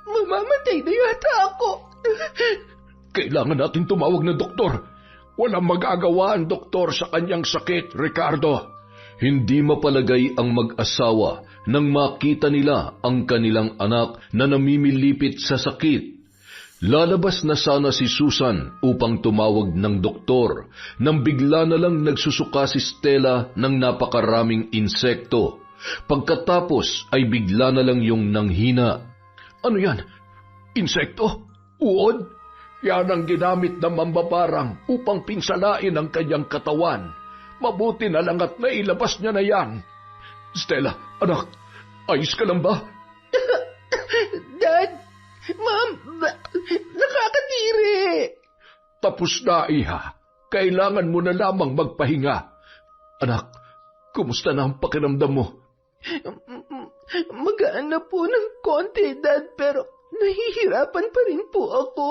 mamamatay na yata ako. Kailangan natin tumawag ng doktor. Walang magagawa ang doktor sa kanyang sakit, Ricardo. Hindi mapalagay ang mag-asawa nang makita nila ang kanilang anak na namimilipit sa sakit. Lalabas na sana si Susan upang tumawag ng doktor nang bigla na lang nagsusuka si Stella ng napakaraming insekto. Pagkatapos ay bigla na lang yung nanghina. Ano yan? Insekto? Uod? Yan ang ginamit ng mambabarang upang pinsalain ang kanyang katawan. Mabuti na lang at nailabas niya na yan. Stella, anak, ayos ka lang ba? Dad, Ma'am, nakakatiri. Tapos na, Iha. Kailangan mo na lamang magpahinga. Anak, kumusta na ang pakiramdam mo? Magaan na po ng konti, Dad, pero nahihirapan pa rin po ako.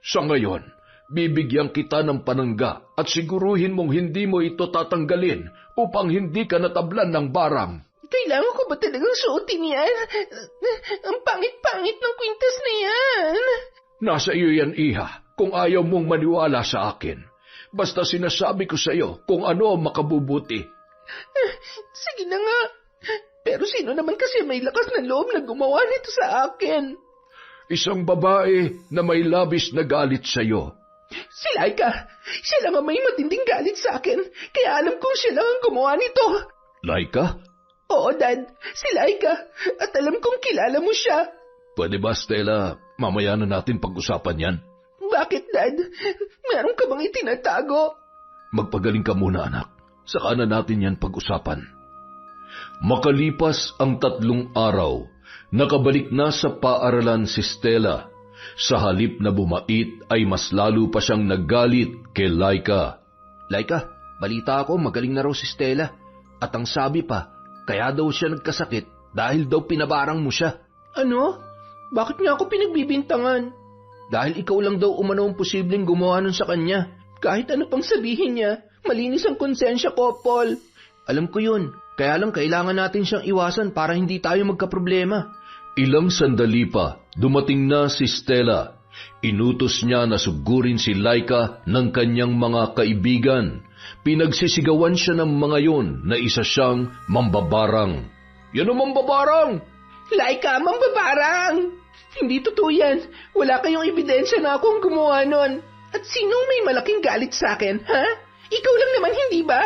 Sa ngayon, bibigyan kita ng panangga at siguruhin mong hindi mo ito tatanggalin upang hindi ka natablan ng barang. Kailangan ko ba talagang suotin yan? Ang pangit-pangit ng kwintas na yan. Nasa iyo yan, Iha, kung ayaw mong maniwala sa akin. Basta sinasabi ko sa iyo kung ano ang makabubuti. Sige na nga. Pero sino naman kasi may lakas na loob na gumawa nito sa akin? Isang babae na may labis na galit sa iyo. Si Laika. Siya lang ang may matinding galit sa akin. Kaya alam kong siya lang ang gumawa nito. Laika? Oo, Dad. Si Laika. At alam kong kilala mo siya. Pwede ba, Stella, mamaya na natin pag-usapan yan? Bakit, Dad? Meron ka bang itinatago? Magpagaling ka muna, anak. Saka na natin yan pag-usapan. Makalipas ang 3 araw, nakabalik na sa paaralan si Stella. Sa halip na bumait ay mas lalo pa siyang naggalit kay Laika. Laika, balita ako magaling na raw si Stella. At ang sabi pa, kaya daw siya nagkasakit dahil daw pinabarang mo siya. Ano? Bakit niya ako pinagbibintangan? Dahil ikaw lang daw umano ang posibleng gumawa nun sa kanya. Kahit ano pang sabihin niya, malinis ang konsensya ko, Paul. Alam ko yun, kaya lang kailangan natin siyang iwasan para hindi tayo magkaproblema. Ilang sandali pa, dumating na si Stella. Inutos niya na sugurin si Laika ng kanyang mga kaibigan. Pinagsisigawan siya ng mga yon na isa siyang mambabarang. Yan ang mambabarang! Laika, mambabarang! Hindi totoo yan. Wala kayong ebidensya na akong gumawa nun. At sinong may malaking galit sa akin, ha? Ikaw lang naman, hindi ba?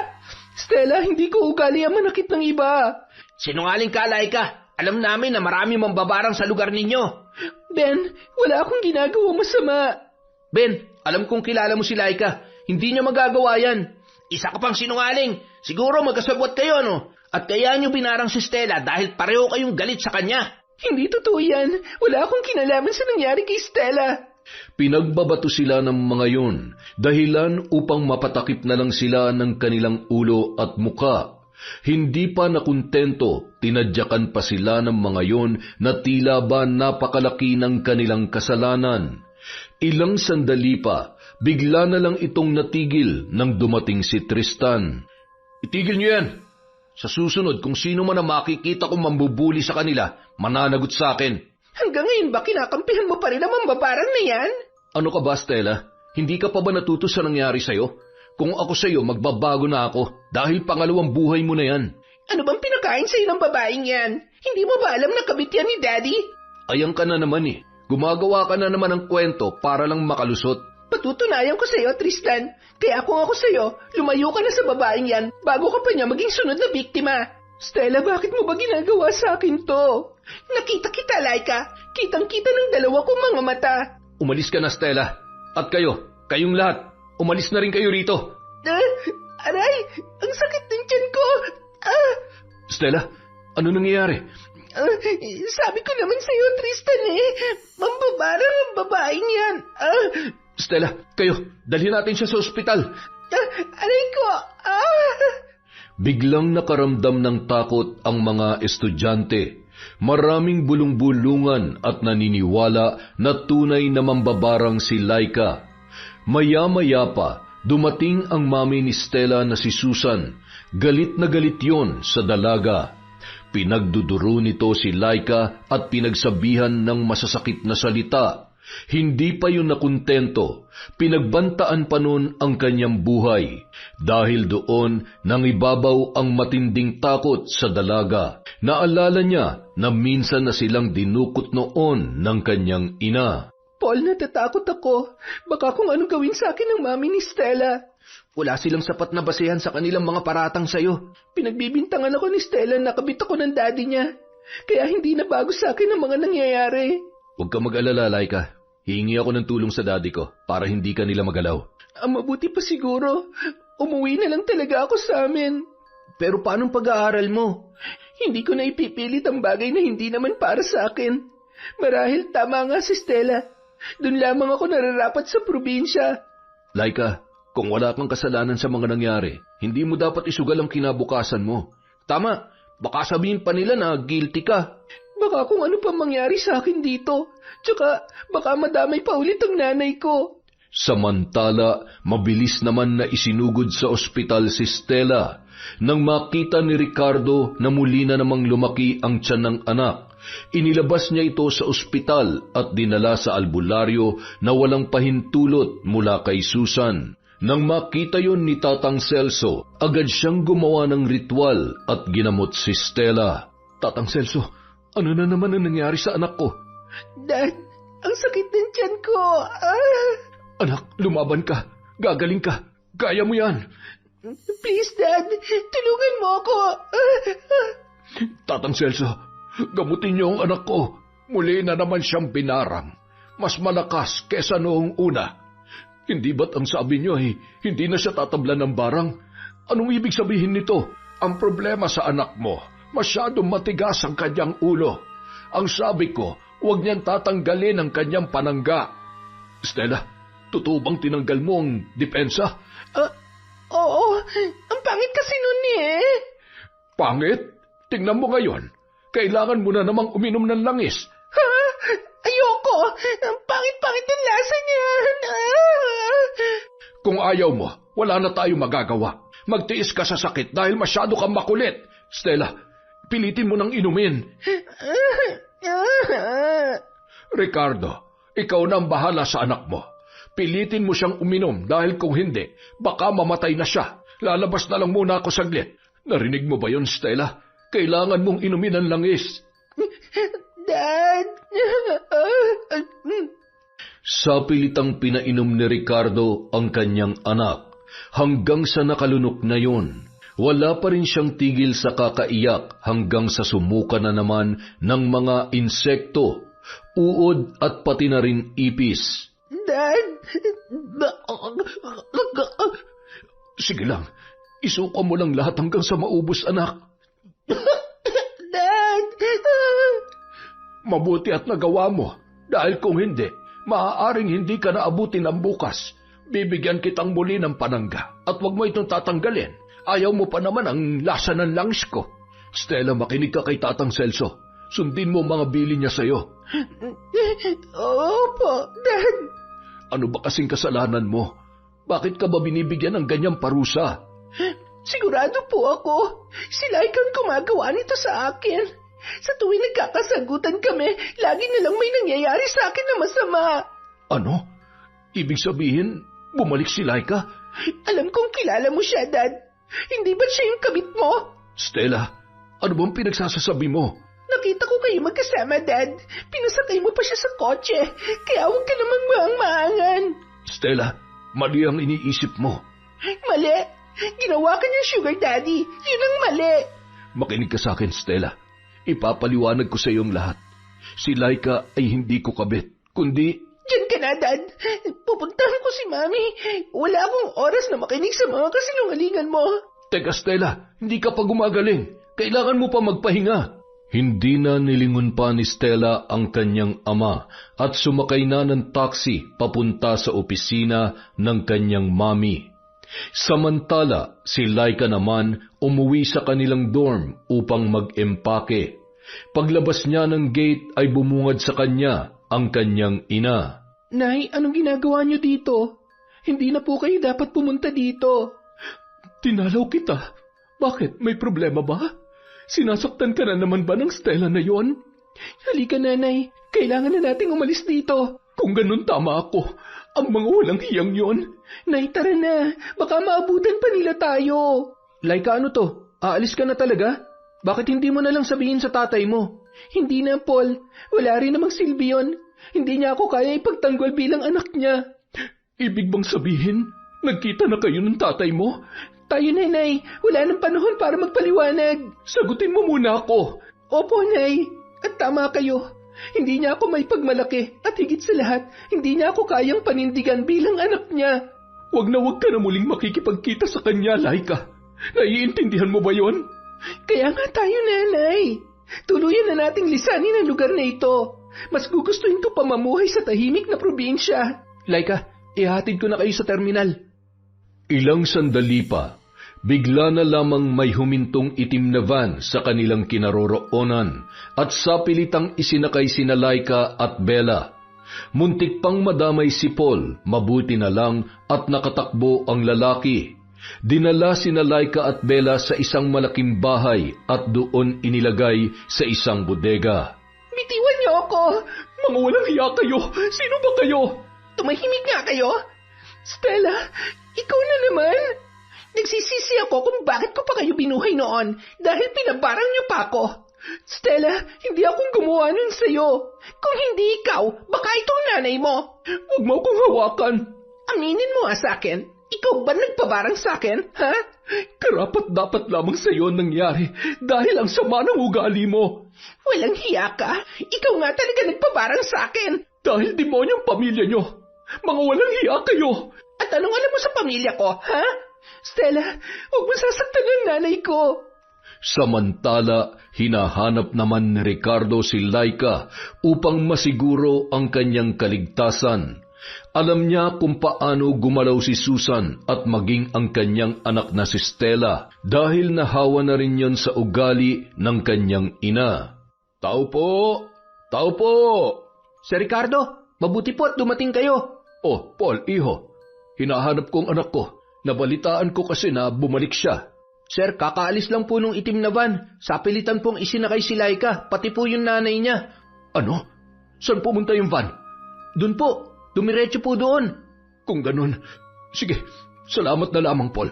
Stella, hindi ko ugali ang manakit ng iba. Sinungaling ka, Laika. Alam namin na marami mambabarang sa lugar ninyo. Ben, wala akong ginagawa masama. Ben, alam kong kilala mo si Laika. Hindi niya magagawa yan. Isa ka pang sinungaling. Siguro magkasabwat kayo, no? At kaya niyo binarang si Stella dahil pareho kayong galit sa kanya. Hindi totoo yan. Wala akong kinalaman sa nangyari kay Stella. Pinagbabato sila ng mga yon, dahilan upang mapatakip na lang sila ng kanilang ulo at muka. Hindi pa nakuntento, tinadyakan pa sila ng mga yon na tila ba napakalaki ng kanilang kasalanan. Ilang sandali pa, bigla na lang itong natigil nang dumating si Tristan. Itigil niyo yan! Sa susunod, kung sino man ang makikita kong mambubuli sa kanila, mananagot sa akin. Hanggang ngayon ba kinakampihan mo pa rin ang mambabarang na yan? Ano ka ba, Stella? Hindi ka pa ba natuto sa nangyari sa'yo? Kung ako sa'yo, magbabago na ako dahil pangalawang buhay mo na yan. Ano bang pinakain sa'yo ng babaeng yan? Hindi mo ba alam na kabit yan ni Daddy? Ayan ka na naman eh. Gumagawa ka na naman ng kwento para lang makalusot. Patutunayan ko sa'yo, Tristan. Kaya kung ako sa'yo, lumayo ka na sa babaeng yan bago ka pa niya maging sunod na biktima. Stella, bakit mo ba ginagawa sa akin to? Nakita kita, Laika. Kitang-kita ng dalawa kong mga mata. Umalis ka na, Stella. At kayong lahat, umalis na rin kayo rito. Aray, ang sakit ng tiyan ko. Stella, ano nangyayari? Sabi ko naman sa'yo, Tristan mambabarang ang babaeng yan. Stella, dalhin natin siya sa ospital. Aray ko. Biglang nakaramdam ng takot ang mga estudyante. Maraming bulong-bulungan at naniniwala na tunay na mambabarang si Laika. Maya-maya pa, dumating ang mami ni Stella na si Susan. Galit na galit yon sa dalaga. Pinagduduro nito si Laika at pinagsabihan ng masasakit na salita. Hindi pa yun nakuntento, pinagbantaan pa nun ang kanyang buhay. Dahil doon, nangibabaw ang matinding takot sa dalaga. Naalala niya na minsan na silang dinukot noon ng kanyang ina. Paul, natatakot ako. Baka kung anong gawin sa akin ng mami ni Stella. Wala silang sapat na basehan sa kanilang mga paratang sa'yo. Pinagbibintangan ako ni Stella na kabit ako ng daddy niya. Kaya hindi na bago sa akin ang mga nangyayari. Huwag ka mag-alala, Laika. Hihingi ako ng tulong sa daddy ko para hindi ka nila magalaw. Ang mabuti pa siguro. Umuwi na lang talaga ako sa amin. Pero paanong pag-aaral mo? Hindi ko na ipipilit ang bagay na hindi naman para sa akin. Marahil tama nga si Stella. Doon lamang ako nararapat sa probinsya. Laika, kung wala kang kasalanan sa mga nangyari, hindi mo dapat isugal ang kinabukasan mo. Tama, baka sabihin pa nila na guilty ka. Baka kung ano pa mangyari sa akin dito. Tsaka baka madamay pa ulit ang nanay ko. Samantala, mabilis naman na isinugod sa ospital si Stella. Nang makita ni Ricardo na muli na namang lumaki ang tiyan ng anak, inilabas niya ito sa ospital at dinala sa albularyo na walang pahintulot mula kay Susan. Nang makita yon ni Tatang Celso, agad siyang gumawa ng ritual at ginamot si Stella. Tatang Celso, ano na naman ang nangyari sa anak ko? Dad, ang sakit ng tiyan ko. Anak, lumaban ka. Gagaling ka. Kaya mo yan. Please, Dad. Tulungan mo ako. Tatang Celso, gamutin niyo ang anak ko. Muli na naman siyang binarang. Mas malakas kesa noong una. Hindi ba't ang sabi niyo hindi na siya tatablan ng barang? Anong ibig sabihin nito? Ang problema sa anak mo, masyadong matigas ang kanyang ulo. Ang sabi ko, huwag niyang tatanggalin ang kanyang panangga. Stella, totoo bang tinanggal mo ang depensa? Oo, ang pangit kasi nun eh. Pangit? Tingnan mo ngayon. Kailangan mo na namang uminom ng langis. Ha? Ayoko! Ang pangit-pangit ng lasa niyan! Kung ayaw mo, wala na tayo magagawa. Magtiis ka sa sakit dahil masyado kang makulit. Stella, pilitin mo nang inumin. Ricardo, ikaw na ang bahala sa anak mo. Pilitin mo siyang uminom dahil kung hindi, baka mamatay na siya. Lalabas na lang muna ako saglit. Narinig mo ba yon, Stella? Kailangan mong inumin ang langis. Dad! Sa pilitang pinainom ni Ricardo ang kanyang anak, hanggang sa nakalunok na yon, wala pa rin siyang tigil sa kakaiyak hanggang sa sumuka na naman ng mga insekto, uod at pati na rin ipis. Dad! Sige lang, isuka mo lang lahat hanggang sa maubos, anak. Dad! Mabuti at nagawa mo, dahil kung hindi, maaaring hindi ka naabutin ng bukas. Bibigyan kitang muli ng panangga at huwag mo itong tatanggalin. Ayaw mo pa naman ang lasa ng langis ko. Stella, makinig ka kay Tatang Celso. Sundin mo mga bili niya sa'yo. Opo, Dad. Ano ba kasing kasalanan mo? Bakit ka ba binibigyan ng ganyang parusa? Sigurado po ako. Sila ikang gumagawa nito sa akin. Sa tuwing nagkakasagutan kami, lagi nilang may nangyayari sa akin na masama. Ano? Ibig sabihin, bumalik si Laika? Alam kong kilala mo siya, Dad. Hindi ba siya yung kabit mo? Stella, ano bang pinagsasasabi mo? Nakita ko kayo magkasama, Dad. Pinasakay mo pa siya sa kotse. Kaya huwag ka namang maangan. Stella, mali ang iniisip mo. Mali? Ginawa ka niyang sugar daddy. Yun ang mali. Makinig ka sa akin, Stella. Ipapaliwanag ko sa iyong lahat. Si Laika ay hindi ko kabit, kundi... Diyan ka na, Dad. Pupuntahan ko si Mami. Wala akong oras na makinig sa mga kasinungalingan mo. Teka, Stella, hindi ka pa gumagaling. Kailangan mo pa magpahinga. Hindi na nilingon pa ni Stella ang kanyang ama at sumakay na ng taxi papunta sa opisina ng kanyang mami. Samantala, si Laika naman umuwi sa kanilang dorm upang mag-empake. Paglabas niya ng gate ay bumungad sa kanya ang kanyang ina. Nay, anong ginagawa niyo dito? Hindi na po kayo dapat pumunta dito. Tinalaw kita. Bakit? May problema ba? Sinasaktan ka na naman ba ng Stella na yon? Halika, Nanay. Kailangan na nating umalis dito. Kung ganun, tama ako. Ang mga walang hiyang yon. Nay, tara na. Baka maabutan pa nila tayo. Laika, ano to? Aalis ka na talaga? Bakit hindi mo na lang sabihin sa tatay mo? Hindi na, Paul. Wala rin namang silbi yun. Hindi niya ako kaya ipagtanggol bilang anak niya. Ibig bang sabihin, nagkita na kayo ng tatay mo? Tayo, Nanay. Wala nang panahon para magpaliwanag. Sagutin mo muna ako. Opo, Nay. At tama kayo. Hindi niya ako may pagmalaki at higit sa lahat, hindi niya ako kayang panindigan bilang anak niya. Huwag ka na muling makikipagkita sa kanya, Laika. Naiintindihan mo ba yon? Kaya nga tayo, Nanay. Tuluyan na nating lisanin ang lugar na ito. Mas gugustuhin ko pa mamuhay sa tahimik na probinsya. Laika, ihatid ko na kayo sa terminal. Ilang sandali pa, bigla na lamang may humintong itim na van sa kanilang kinaroroonan at sa pilitang isinakay sina Laika at Bella. Muntik pang madamay si Paul, mabuti na lang at nakatakbo ang lalaki. Dinala sina Laika at Bella sa isang malaking bahay at doon inilagay sa isang bodega. Bitiwan niyo ako! Mga walang hiya kayo! Sino ba kayo? Tumahimik nga kayo! Stella, ikaw na naman! Nagsisisi ako kung bakit ko pa kayo binuhay noon dahil pinabarang niyo pa ako. Stella, hindi akong gumawa nun sa'yo. Kung hindi ikaw, baka itong nanay mo. Huwag mo akong hawakan. Aminin mo nga sa akin, ikaw ba nagpabarang sa akin, ha? Karapat dapat lamang sa'yo ang nangyari dahil ang sama ng ugali mo. Walang hiya ka. Ikaw nga talaga nagpabarang sa akin. Dahil demonyong pamilya nyo. Mga walang hiya kayo! At anong alam mo sa pamilya ko, ha? Stella, huwag mo sasaktan ng nanay ko! Samantala, hinahanap naman ni Ricardo si Laika upang masiguro ang kanyang kaligtasan. Alam niya kung paano gumalaw si Susan at maging ang kanyang anak na si Stella dahil nahawa na rin yon sa ugali ng kanyang ina. Tao po! Tao po! Sir Ricardo, mabuti po at dumating kayo. Oh, Paul, iho. Hinahanap kong anak ko. Nabalitaan ko kasi na bumalik siya. Sir, kakaalis lang po nung itim na van. Sa pilitan pong isinakay si Laika, pati po yung nanay niya. Ano? Saan pumunta yung van? Doon po, dumiretso po doon. Kung ganun, sige, salamat na lamang, Paul.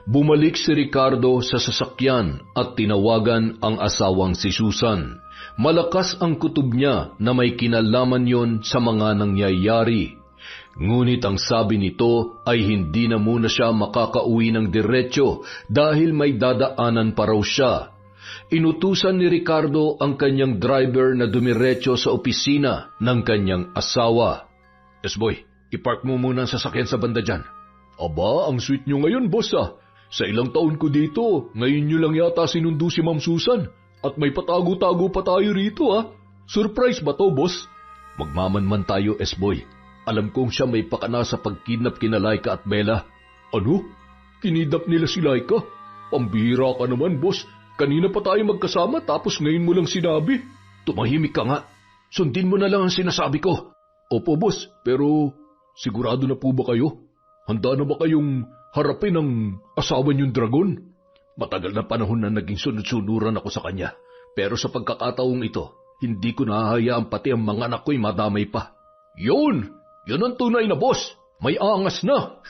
Bumalik si Ricardo sa sasakyan at tinawagan ang asawang si Susan. Malakas ang kutob niya na may kinalaman yon sa mga nangyayari. Ngunit ang sabi nito ay hindi na muna siya makakauwi ng diretso dahil may dadaanan pa raw siya. Inutusan ni Ricardo ang kanyang driver na dumiretso sa opisina ng kanyang asawa. Boy, ipark mo muna ang sasakyan sa banda dyan. Aba, ang sweet nyo ngayon, boss ah. Sa ilang taon ko dito, ngayon nyo lang yata sinundo si Ma'am Susan. At may patago-tago pa tayo rito ah. Surprise ba to, boss? Magmamanman tayo, boy. Alam kong siya may pakana sa pagkidnap kina Laika at Bella. Ano? Kinidnap nila si Laika? Pambihira ka naman, boss. Kanina pa tayo magkasama tapos ngayon mo lang sinabi. Tumahimik ka nga. Sundin mo na lang ang sinasabi ko. Opo, boss. Pero sigurado na po ba kayo? Handa na ba kayong harapin ang asawa niyong dragon? Matagal na panahon na naging sunod-sunuran ako sa kanya. Pero sa pagkakataong ito, hindi ko nahahayaan pati ang mga anak ko'y madamay pa. Yun! Yun ang tunay na boss. May angas na.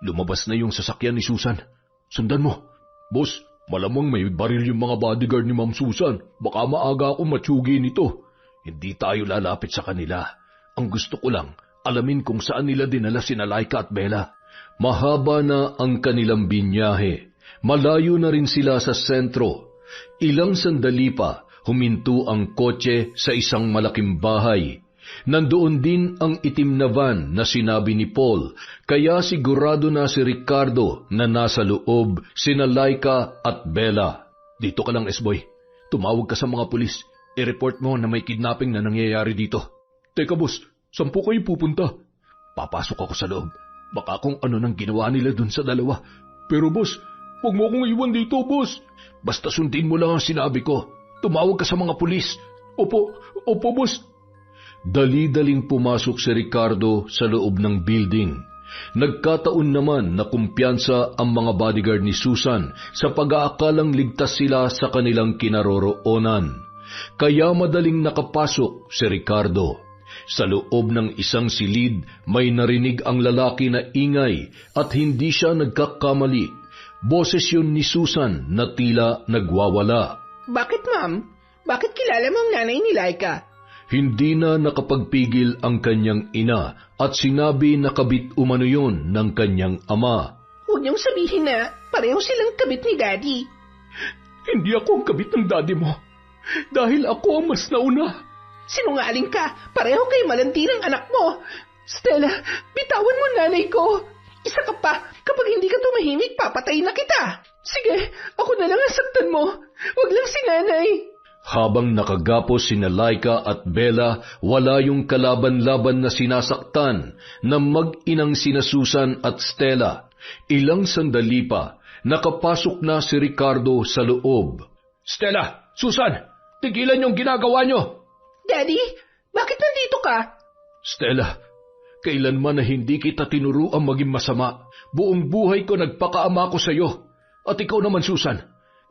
Lumabas na yung sasakyan ni Susan. Sundan mo. Boss, malamang may baril yung mga bodyguard ni Ma'am Susan. Baka maaga akong matsugi nito. Hindi tayo lalapit sa kanila. Ang gusto ko lang, alamin kung saan nila dinala sina Laika at Bella. Mahaba na ang kanilang binyahe. Malayo na rin sila sa sentro. Ilang sandali pa, huminto ang kotse sa isang malaking bahay. Nandoon din ang itim na van na sinabi ni Paul, kaya sigurado na si Ricardo na nasa loob sina Laika at Bella. Dito ka lang, S-Boy. Tumawag ka sa mga pulis. I-report mo na may kidnapping na nangyayari dito. Teka, boss, saan po kayo pupunta? Papasok ako sa loob. Baka kung ano nang ginawa nila dun sa dalawa. Pero boss, huwag mo akong iwan dito, boss. Basta sundin mo lang ang sinabi ko. Tumawag ka sa mga pulis. Opo, boss. Dali-daling pumasok si Ricardo sa loob ng building. Nagkataon naman na kumpiyansa ang mga bodyguard ni Susan sa pag-aakalang ligtas sila sa kanilang kinaroroonan. Kaya madaling nakapasok si Ricardo. Sa loob ng isang silid, may narinig ang lalaki na ingay at hindi siya nagkakamali. Boses yun ni Susan na tila nagwawala. Bakit, ma'am? Bakit kilala mo ang nanay ni Laika? Hindi na nakapagpigil ang kanyang ina at sinabi na kabit umano yun ng kanyang ama. Huwag niyong sabihin na pareho silang kabit ni Daddy. Hindi ako ang kabit ng daddy mo. Dahil ako ang mas nauna. Sinungaling ka. Pareho kayo malantirang anak mo. Stella, bitawan mo nanay ko. Isa ka pa. Kapag hindi ka tumahimik, papatayin na kita. Sige, ako na lang ang saktan mo. Huwag lang si nanay. Habang nakagapos sina Laika at Bella, wala yung kalaban-laban na sinasaktan na mag-inang sina Susan at Stella. Ilang sandali pa, nakapasok na si Ricardo sa loob. Stella, Susan, tigilan yung ginagawa nyo! Daddy, bakit nandito ka? Stella, kailanman na hindi kita tinuruang maging masama. Buong buhay ko nagpakaama ko sa iyo. At ikaw naman, Susan,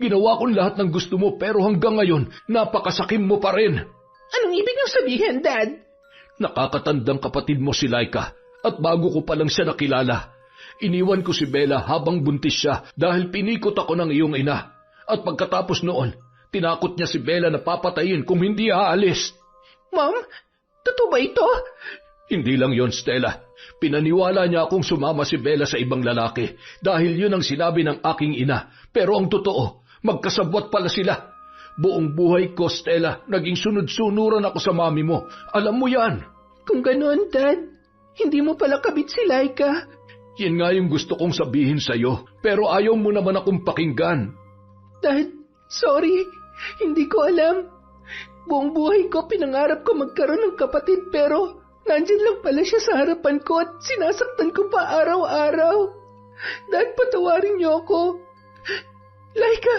ginawa ko lahat ng gusto mo pero hanggang ngayon, napakasakim mo pa rin. Anong ibig niyong sabihin, Dad? Nakakatandang kapatid mo si Laika at bago ko pa lang siya nakilala. Iniwan ko si Bella habang buntis siya dahil pinikot ako ng iyong ina. At pagkatapos noon, tinakot niya si Bella na papatayin kung hindi aalis. Mom, totoo ba ito? Hindi lang yon, Stella. Pinaniwala niya akong sumama si Bella sa ibang lalaki dahil yun ang sinabi ng aking ina. Pero ang totoo, magkasabwat pala sila. Buong buhay ko, Stella, naging sunod-sunuran ako sa mami mo. Alam mo yan. Kung ganoon, Dad, hindi mo pala kabit si Laika. Yan nga yung gusto kong sabihin sa'yo, pero ayaw mo naman akong pakinggan. Dad, sorry, hindi ko alam. Buong buhay ko pinangarap ko magkaroon ng kapatid pero nandyan lang pala siya sa harapan ko at sinasaktan ko pa araw-araw. Dad, patawarin niyo ako. Laika,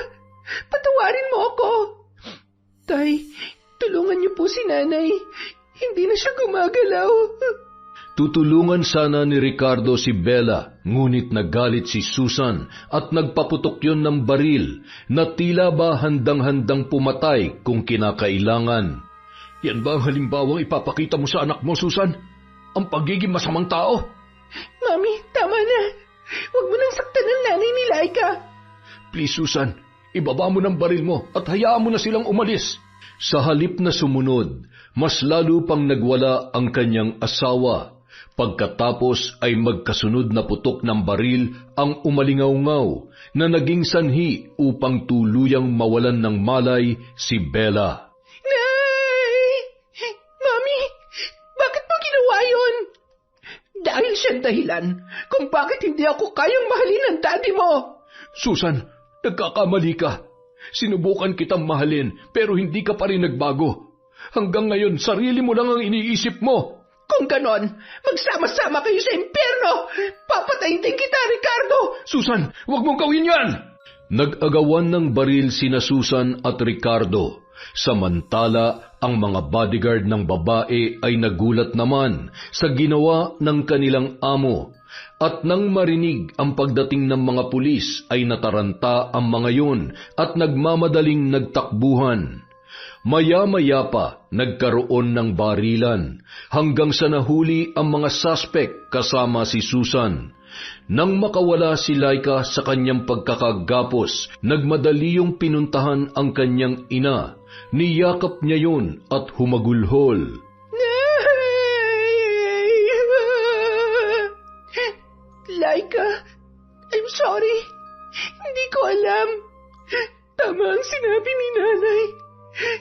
patawarin mo ako. Tay, tulungan niyo po si nanay. Hindi na siya gumagalaw. Tutulungan sana ni Ricardo si Bella, ngunit nagalit si Susan at nagpaputok yon ng baril na tila ba handang-handang pumatay kung kinakailangan. Yan ba ang halimbawang ipapakita mo sa anak mo, Susan? Ang pagiging masamang tao? Mami, tama na. Huwag mo nang saktan ang nanay ni Laika. Please, Susan, ibaba mo ng baril mo at hayaan mo na silang umalis. Sa halip na sumunod, mas lalo pang nagwala ang kanyang asawa. Pagkatapos ay magkasunod na putok ng baril ang umalingaw-ngaw na naging sanhi upang tuluyang mawalan ng malay si Bella. Nay! Mami, bakit mo ginawa yun? Dahil siyang dahilan kung bakit hindi ako kayang mahalin ng daddy mo. Susan, nagkakamali ka. Sinubukan kitang mahalin pero hindi ka pa rin nagbago. Hanggang ngayon, sarili mo lang ang iniisip mo. Kung ganon, magsama-sama kayo sa impyerno! Papatayin din kita, Ricardo! Susan, huwag mong gawin yan! Nag-agawan ng baril sina Susan at Ricardo. Samantala, ang mga bodyguard ng babae ay nagulat naman sa ginawa ng kanilang amo. At nang marinig ang pagdating ng mga pulis ay nataranta ang mga yun at nagmamadaling nagtakbuhan. Maya-maya pa, nagkaroon ng barilan hanggang sa nahuli ang mga suspect kasama si Susan. Nang makawala si Laika sa kanyang pagkakagapos, nagmadali yung pinuntahan ang kanyang ina. Niyakap niya yun at humagulhol. Laika, I'm sorry. Hindi ko alam. Tama ang sinabi ni nanay.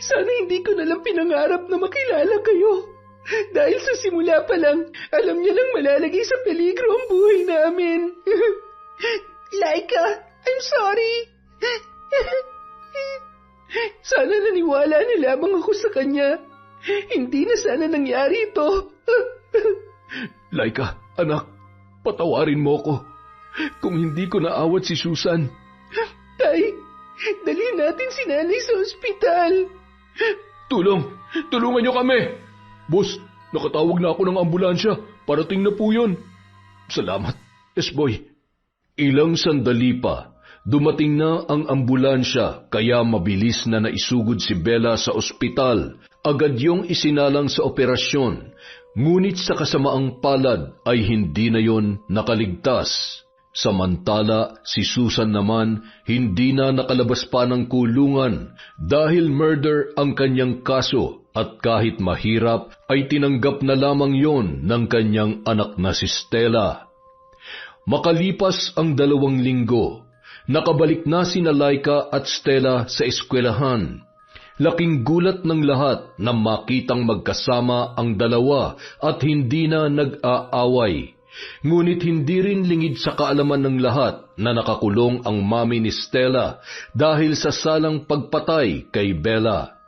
Sana hindi ko nalang pinangarap na makilala kayo. Dahil sa simula pa lang, alam niya lang malalagay sa peligro ang buhay namin. Laika, I'm sorry. Sana naniwala na lamang ako sa kanya. Hindi na sana nangyari ito. Laika, anak, patawarin mo ko. Kung hindi ko naawat si Susan. Tay, dalhin natin si nanay sa ospital. Tulungan niyo kami. Boss, nakatawag na ako ng ambulansya. Parating na po yun. Salamat, S-boy. Ilang sandali pa, dumating na ang ambulansya kaya mabilis na naisugod si Bella sa ospital. Agad yung isinalang sa operasyon. Ngunit sa kasamaang palad ay hindi na yon nakaligtas. Samantala, si Susan naman hindi na nakalabas pa ng kulungan dahil murder ang kanyang kaso at kahit mahirap ay tinanggap na lamang yon ng kanyang anak na si Stella. Makalipas ang 2 linggo, nakabalik na sina Laika at Stella sa eskwelahan. Laking gulat ng lahat na makitang magkasama ang dalawa at hindi na nag-aaway. Ngunit hindi rin lingid sa kaalaman ng lahat na nakakulong ang mami ni Stella dahil sa salang pagpatay kay Bella.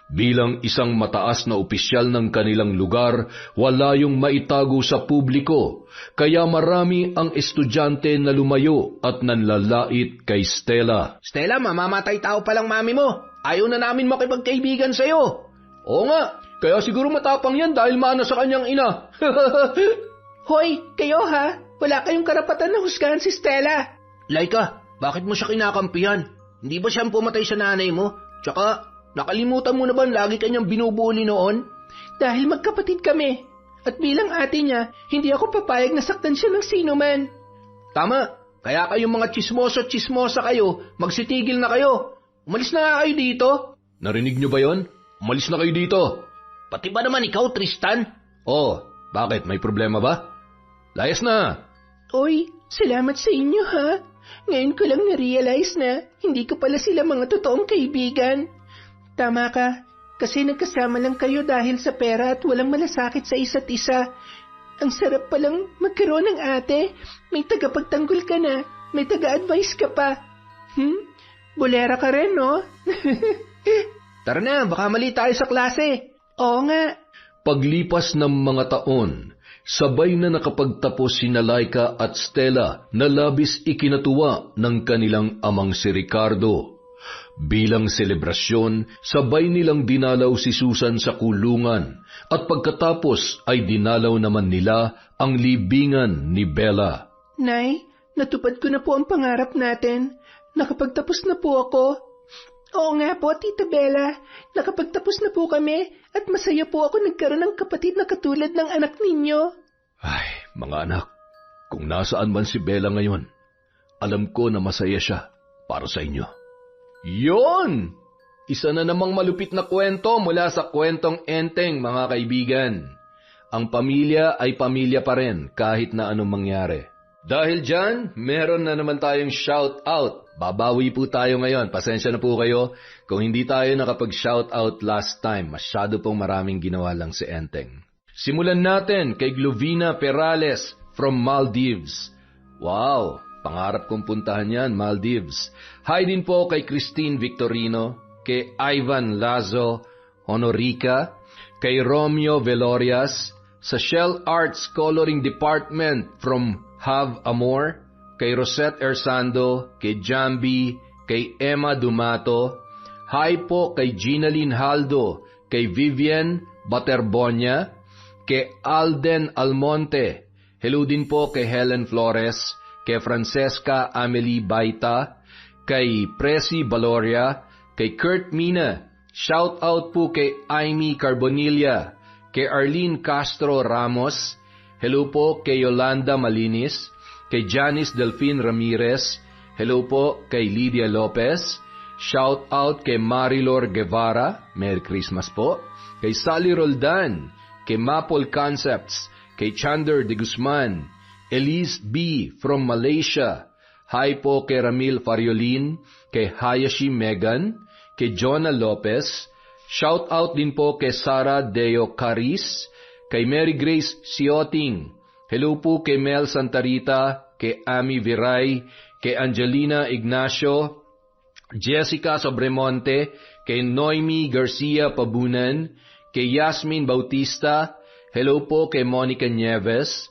Bilang isang mataas na opisyal ng kanilang lugar, wala yung maitago sa publiko, kaya marami ang estudyante na lumayo at nanlalait kay Stella. Stella, mamamatay tao palang mami mo. Ayaw na namin makipagkaibigan sa'yo. Oo nga, kaya siguro matapang yan dahil mana sa kanyang ina. Hoy, kayo ha? Wala kayong karapatan na husgahan si Stella. Laika, bakit mo siya kinakampihan? Hindi ba siyang pumatay sa nanay mo? Tsaka, nakalimutan mo na ba lagi kanyang binubuli noon? Dahil magkapatid kami. At bilang ate niya, hindi ako papayag na saktan siya ng sino man. Tama, kaya kayong mga chismoso-chismosa kayo, magsitigil na kayo. Umalis na nga kayo dito. Narinig niyo ba yon? Umalis na kayo dito. Pati ba naman ikaw, Tristan? Oh, bakit? May problema ba? Layas na! Oy, salamat sa inyo ha. Ngayon ko lang na-realize na hindi ko pala sila mga totoong kaibigan. Tama ka, kasi nagkasama lang kayo dahil sa pera at walang malasakit sa isa't isa. Ang sarap palang magkaroon ng ate. May tagapagtanggol ka na. May taga-advise ka pa. Bolera ka rin, no? Tara na, baka mali tayo sa klase. Oo nga. Paglipas ng mga taon, sabay na nakapagtapos si Laika at Stella na labis ikinatuwa ng kanilang amang si Ricardo. Bilang selebrasyon, sabay nilang dinalaw si Susan sa kulungan at pagkatapos ay dinalaw naman nila ang libingan ni Bella. Nay, natupad ko na po ang pangarap natin. Nakapagtapos na po ako. Oo nga po, Tita Bella. Nakapagtapos na po kami at masaya po ako nagkaroon ng kapatid na katulad ng anak ninyo. Ay, mga anak, kung nasaan man si Bella ngayon, alam ko na masaya siya para sa inyo. Yon! Isa na namang malupit na kwento mula sa kwentong Enteng, mga kaibigan. Ang pamilya ay pamilya pa rin kahit na anong mangyari. Dahil dyan, meron na naman tayong shout-out. Babawi po tayo ngayon. Pasensya na po kayo kung hindi tayo nakapag-shoutout last time. Masyado pong maraming ginawa lang si Enteng. Simulan natin kay Glovina Perales from Maldives. Wow! Pangarap kong puntahan yan, Maldives. Hi din po kay Christine Victorino, kay Ivan Lazo Honorica, kay Romeo Velorias, sa Shell Arts Coloring Department from Have Amor, kay Rosette Ersando, kay Jambi, kay Emma Dumato. Hi po kay Ginaline Haldo, kay Vivian Baterbonia, kay Alden Almonte. Hello din po kay Helen Flores, kay Francesca Amelie Baita, kay Presi Valoria, kay Kurt Mina. Shout out po kay Amy Carbonilla, kay Arlene Castro Ramos. Hello po kay Yolanda Malinis, kay Janice Delfin Ramirez. Hello po kay Lydia Lopez. Shout out kay Marilor Guevara. Merry Christmas po. Kay Sally Roldan, kay Maple Concepts, kay Chander de Guzman, Elise B. from Malaysia. Hi po kay Ramil Fariolin, kay Hayashi Megan, kay Jonah Lopez. Shout out din po kay Sara Deo Caris, kay Mary Grace Sioting. Hello po kay Mel Santarita, kay Ami Viray, kay Angelina Ignacio, Jessica Sobremonte, kay Noemi Garcia Pabunan, kay Yasmin Bautista. Hello po kay Monica Nieves,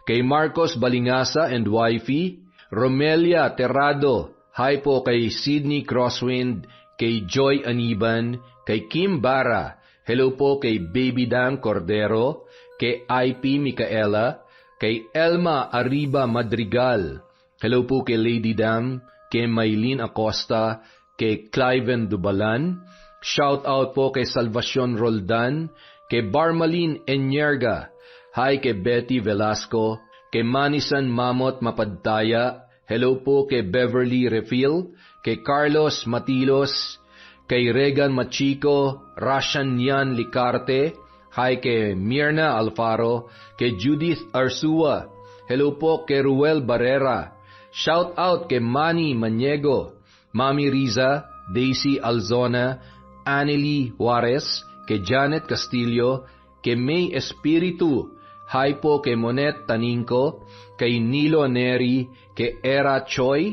kay Marcos Balingasa and wifey, Romelia Terrado. Hi po kay Sydney Crosswind, kay Joy Aniban, kay Kim Bara. Hello po kay Baby Dang Cordero, kay IP Micaela, kay Elma Arriba Madrigal. Hello po kay Lady Dam, kay Maylene Acosta, kay Cliven Dubalan. Shout out po kay Salvacion Roldan, kay Barmalin Enyerga. Hi kay Betty Velasco, kay Manisan Mamot Mapadtaya. Hello po kay Beverly Refil, kay Carlos Matilos, kay Regan Machico, Rashan Yan Licarte. Hi kay Mirna Alfaro, kay Judith Arsua. Hello po kay Ruel Barrera. Shout out kay Manny Maniego, Mami Riza, Daisy Alzona, Anneli Juarez, kay Janet Castillo, kay May Espiritu. Hi po kay Monet Taningco, kay Nilo Neri, kay Era Choi,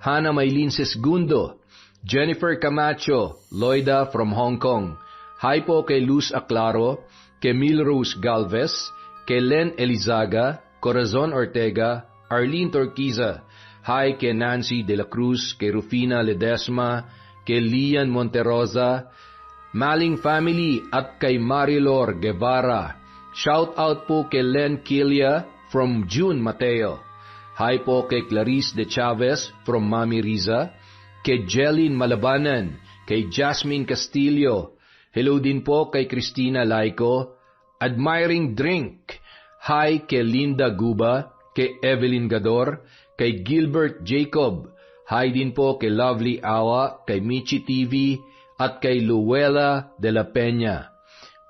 Hana Maylin Sesgundo, Jennifer Camacho, Loida from Hong Kong. Hi po kay Luz Aclaro, kay Milrose Galvez, kay Len Elizaga, Corazon Ortega, Arlene Torquiza. Hi kay Nancy De La Cruz, kay Rufina Ledesma, kay Lian Monterosa, Maling Family at kay Marilor Guevara. Shout out po kay Len Kilia from June Mateo. Hi po kay Clarice De Chavez from Mami Riza, kay Jeline Malabanan, kay Jasmine Castillo. Hello din po kay Christina Laico, Admiring Drink. Hi kay Linda Guba, kay Evelyn Gador, kay Gilbert Jacob. Hi din po kay Lovely Awa, kay Michi TV, at kay Luella de la Peña.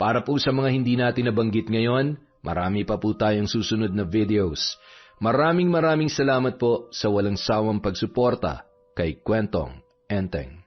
Para po sa mga hindi natin nabanggit ngayon, marami pa po tayong susunod na videos. Maraming salamat po sa walang sawang pagsuporta kay Kwentong Enteng.